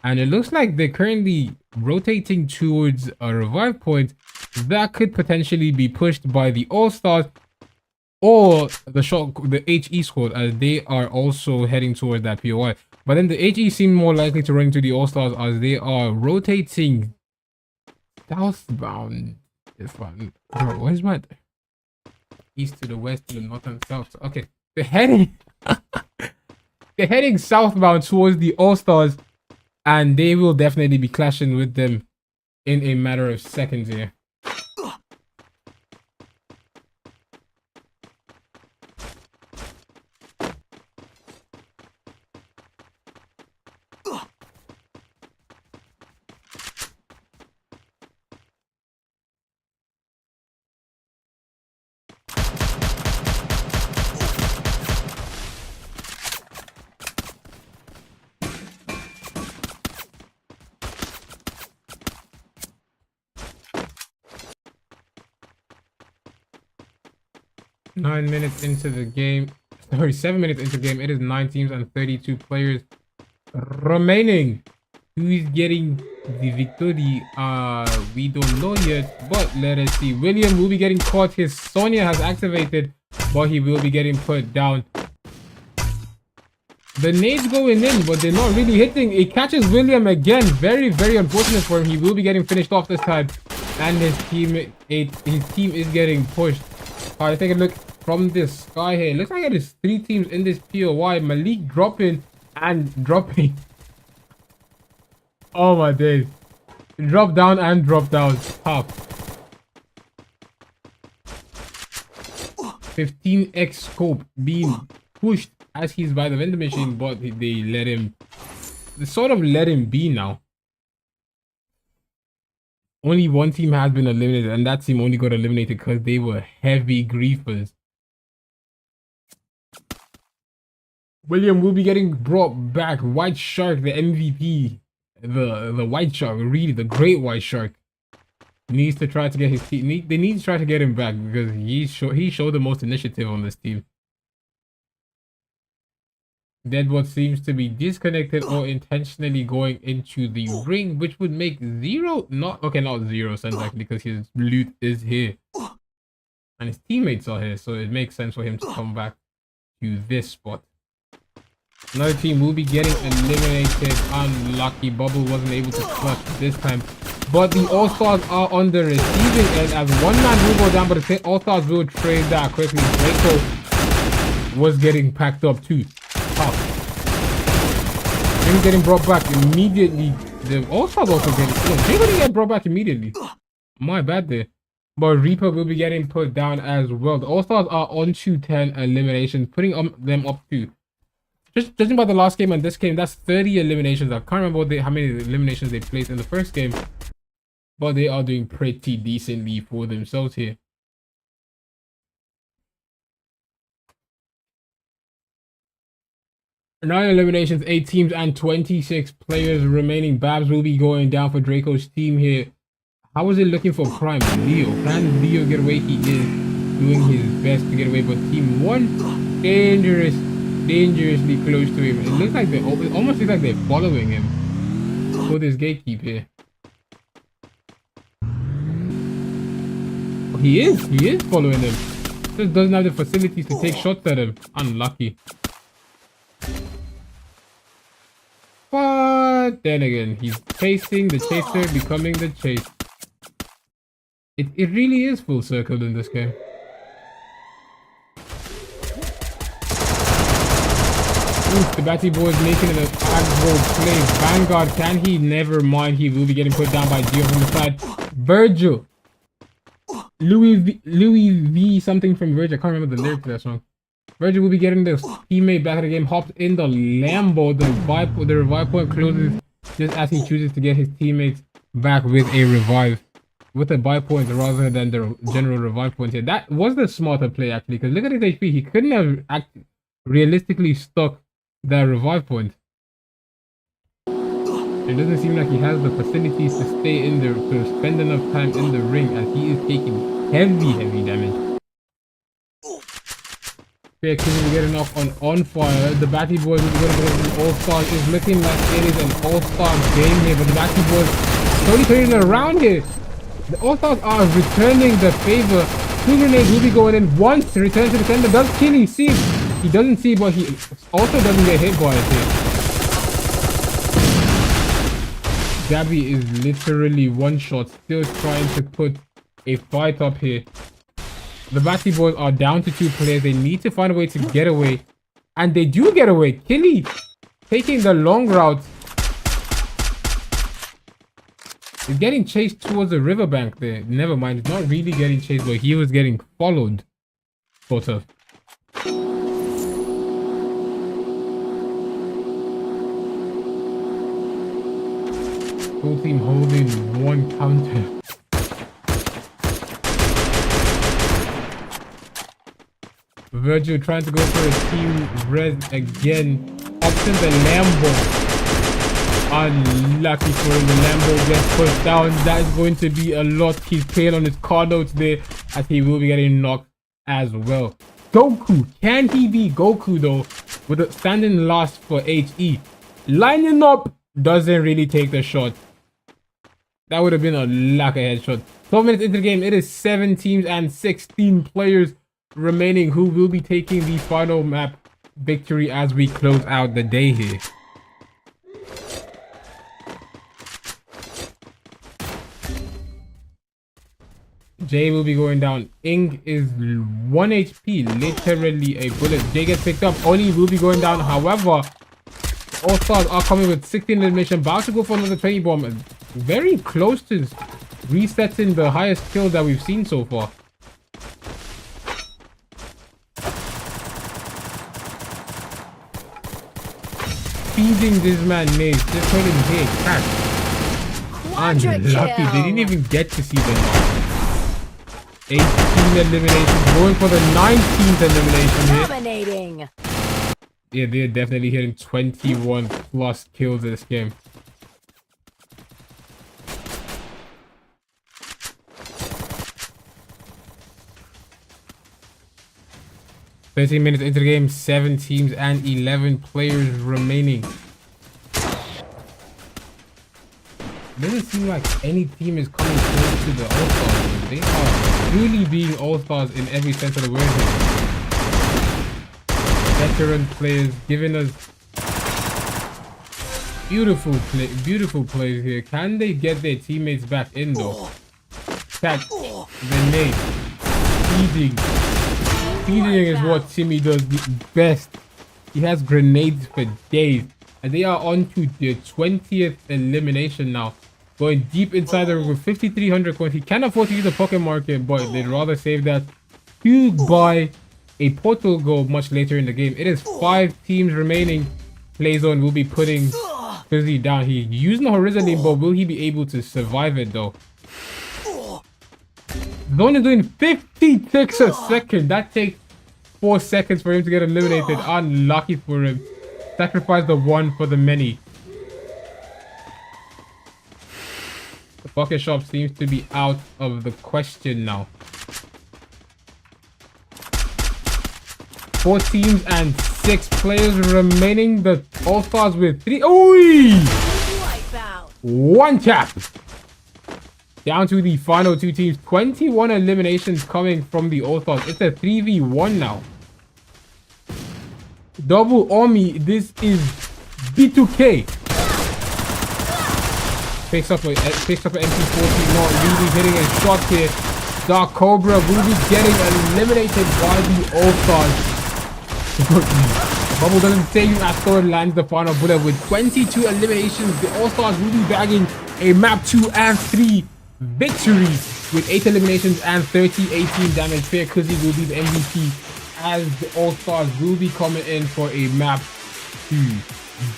And it looks like they're currently rotating towards a revive point that could potentially be pushed by the All-Stars or the HE squad, as they are also heading towards that POI. But then the HE seem more likely to run into the All-Stars as they are rotating southbound. Where's my east to the west to the north and south? Okay, they're heading they're heading southbound towards the All-Stars, and they will definitely be clashing with them in a matter of seconds here. Nine minutes into the game, sorry, 7 minutes into the game. It is 9 teams and 32 players remaining. Who is getting the victory? We don't know yet, but let us see. William will be getting caught. His Sonya has activated, but he will be getting put down. The nades going in, but they're not really hitting. It catches William again. Very, very unfortunate for him. He will be getting finished off this time, and his team is getting pushed. Alright, take a look from this sky here. It looks like it is 3 teams in this POI. Malik dropping and dropping. Oh my days. Drop down and drop down. Tough. 15x scope being pushed as he's by the vendor machine, but they sort of let him be now. Only one team has been eliminated, and that team only got eliminated because they were heavy griefers. William will be getting brought back. White Shark, the MVP. The White Shark, really, the great White Shark, needs to try to get his team. They need to try to get him back because he showed the most initiative on this team. Deadwood seems to be disconnected or intentionally going into the ring, which would make not zero sense actually, because his loot is here and his teammates are here, so it makes sense for him to come back to this spot. Another team will be getting eliminated. Unlucky. Bubble wasn't able to clutch this time, but the All-Stars are on the receiving end as one man will go down, but the All-Stars will trade that quickly. Draco was getting packed up too. Him getting brought back immediately. The All-Stars also getting... Draco didn't get brought back immediately. My bad there. But Reaper will be getting put down as well. The All-Stars are on to 10 eliminations, putting them up to... Just judging by the last game and this game, that's 30 eliminations. I can't remember how many eliminations they placed in the first game, but they are doing pretty decently for themselves here. 9 eliminations, 8 teams, and 26 players remaining. Babs will be going down for Draco's team here. How is it looking for Prime? Leo. Can Leo get away? He is doing his best to get away, but Team 1, dangerously close to him. It looks like it almost looks like they're following him for this gatekeep here. He is following him. Just doesn't have the facilities to take shots at him. Unlucky. But then again, he's chasing the chaser, becoming the chase. It really is full circle in this game. Oof, the Batty Boy is making an aggro play. Vanguard, can he? Never mind. He will be getting put down by Gio from the side. Virgil. Louis V something from Virgil. I can't remember the lyric to that song. Virgil will be getting this teammate back in the game. Hopped in the Lambo. The revive point closes just as he chooses to get his teammates back with a revive. With a buy point rather than the general revive point here. That was the smarter play actually, because look at his HP. He couldn't have realistically stuck that revive point. It doesn't seem like he has the facilities to stay in there, to spend enough time in the ring, as he is taking heavy damage. Fair Kizzy will get a knock on fire. The Batty Boys will go to the All-Stars. It's looking like it is an All-Star game here, but the Batty Boys slowly turning it around here. The All-Stars are returning the favor. 2 grenades will be going in once to return to the center. Does Killy see? He doesn't see, but he also doesn't get hit by it here. Gabby is literally one shot, still trying to put a fight up here. The Batty Boys are down to 2 players. They need to find a way to get away. And they do get away. Killy taking the long route. He's getting chased towards the riverbank there. Never mind. He's not really getting chased, but he was getting followed. Sort of. Full team holding 1 counter. Virgil trying to go for a team res again. Opting the Lambo. Unlucky for him. The Lambo gets pushed down. That is going to be a lot. He's playing on his card notes there, as he will be getting knocked as well. Goku. Can he be Goku though? With a standing last for HE. Lining up doesn't really take the shot. That would have been a lack of headshot. 12 minutes into the game. It is 7 teams and 16 players remaining who will be taking the final map victory as we close out the day here. Jay will be going down. Ing is 1 HP, literally a bullet. Jay gets picked up. Oli will be going down. However, All-Stars are coming with 16 elimination. About to go for another 20 bomb. Very close to resetting the highest kill that we've seen so far. Feeding this man nades. Just told him, hey, catch. Unlucky. They didn't even get to see the knock. 18 eliminations. Going for the 19th elimination here. Dominating. Yeah, they're definitely hitting 21 plus kills in this game. "13 minutes into the game, 7 teams and 11 players remaining." Doesn't seem like any team is coming close to the All-Stars. They are truly being All-Stars in every sense of the word here. Veteran players giving us beautiful plays here. Can they get their teammates back in though? Catch, grenade, feeding is what Timmy does the best. He has grenades for days, and they are on to their 20th elimination now. Going deep inside the room with 5,300 coins. He can't afford to use the pocket market, but they'd rather save that to buy a portal goal much later in the game. It is 5 teams remaining. Playzone will be putting Fizzy down. He's using the horizontally, but will he be able to survive it though? Zone is doing 56 a second. That takes 4 seconds for him to get eliminated. Unlucky for him. Sacrifice the one for the many. The bucket shop seems to be out of the question now. 4 teams and 6 players remaining. The All-Stars with 3. Oi! 1 tap. Down to the final 2 teams. 21 eliminations coming from the All-Stars. It's a 3v1 now. Double Army. This is B2K. Picks up an MP40. Not really hitting a shot here. Dark Cobra will be getting eliminated by the All-Stars. Bubble doesn't save as Thor lands the final bullet with 22 eliminations. The All-Stars will be bagging a map 2 and 3 victory with 8 eliminations and 30-18 damage. Fair Kuzzy will be the MVP as the All-Stars will be coming in for a map 2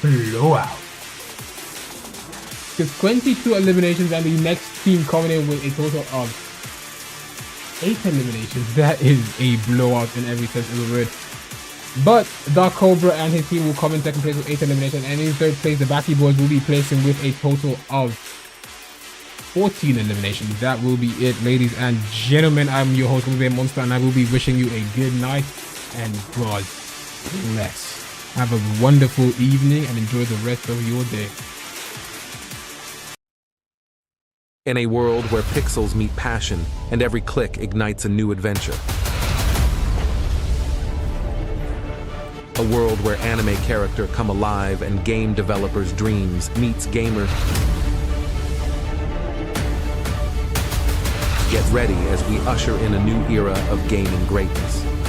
blowout. Because 22 eliminations and the next team coming in with a total of 8 eliminations. That is a blowout in every sense of the word. But Dark Cobra and his team will come in second place with 8 eliminations, and in third place the Batty Boys will be placing with a total of 14 eliminations. That will be it, ladies and gentlemen. I'm your host, Monster, and I will be wishing you a good night and God bless. Have a wonderful evening and enjoy the rest of your day. In a world where pixels meet passion and every click ignites a new adventure. A world where anime character come alive and game developers' dreams meets gamer. Get ready as we usher in a new era of gaming greatness.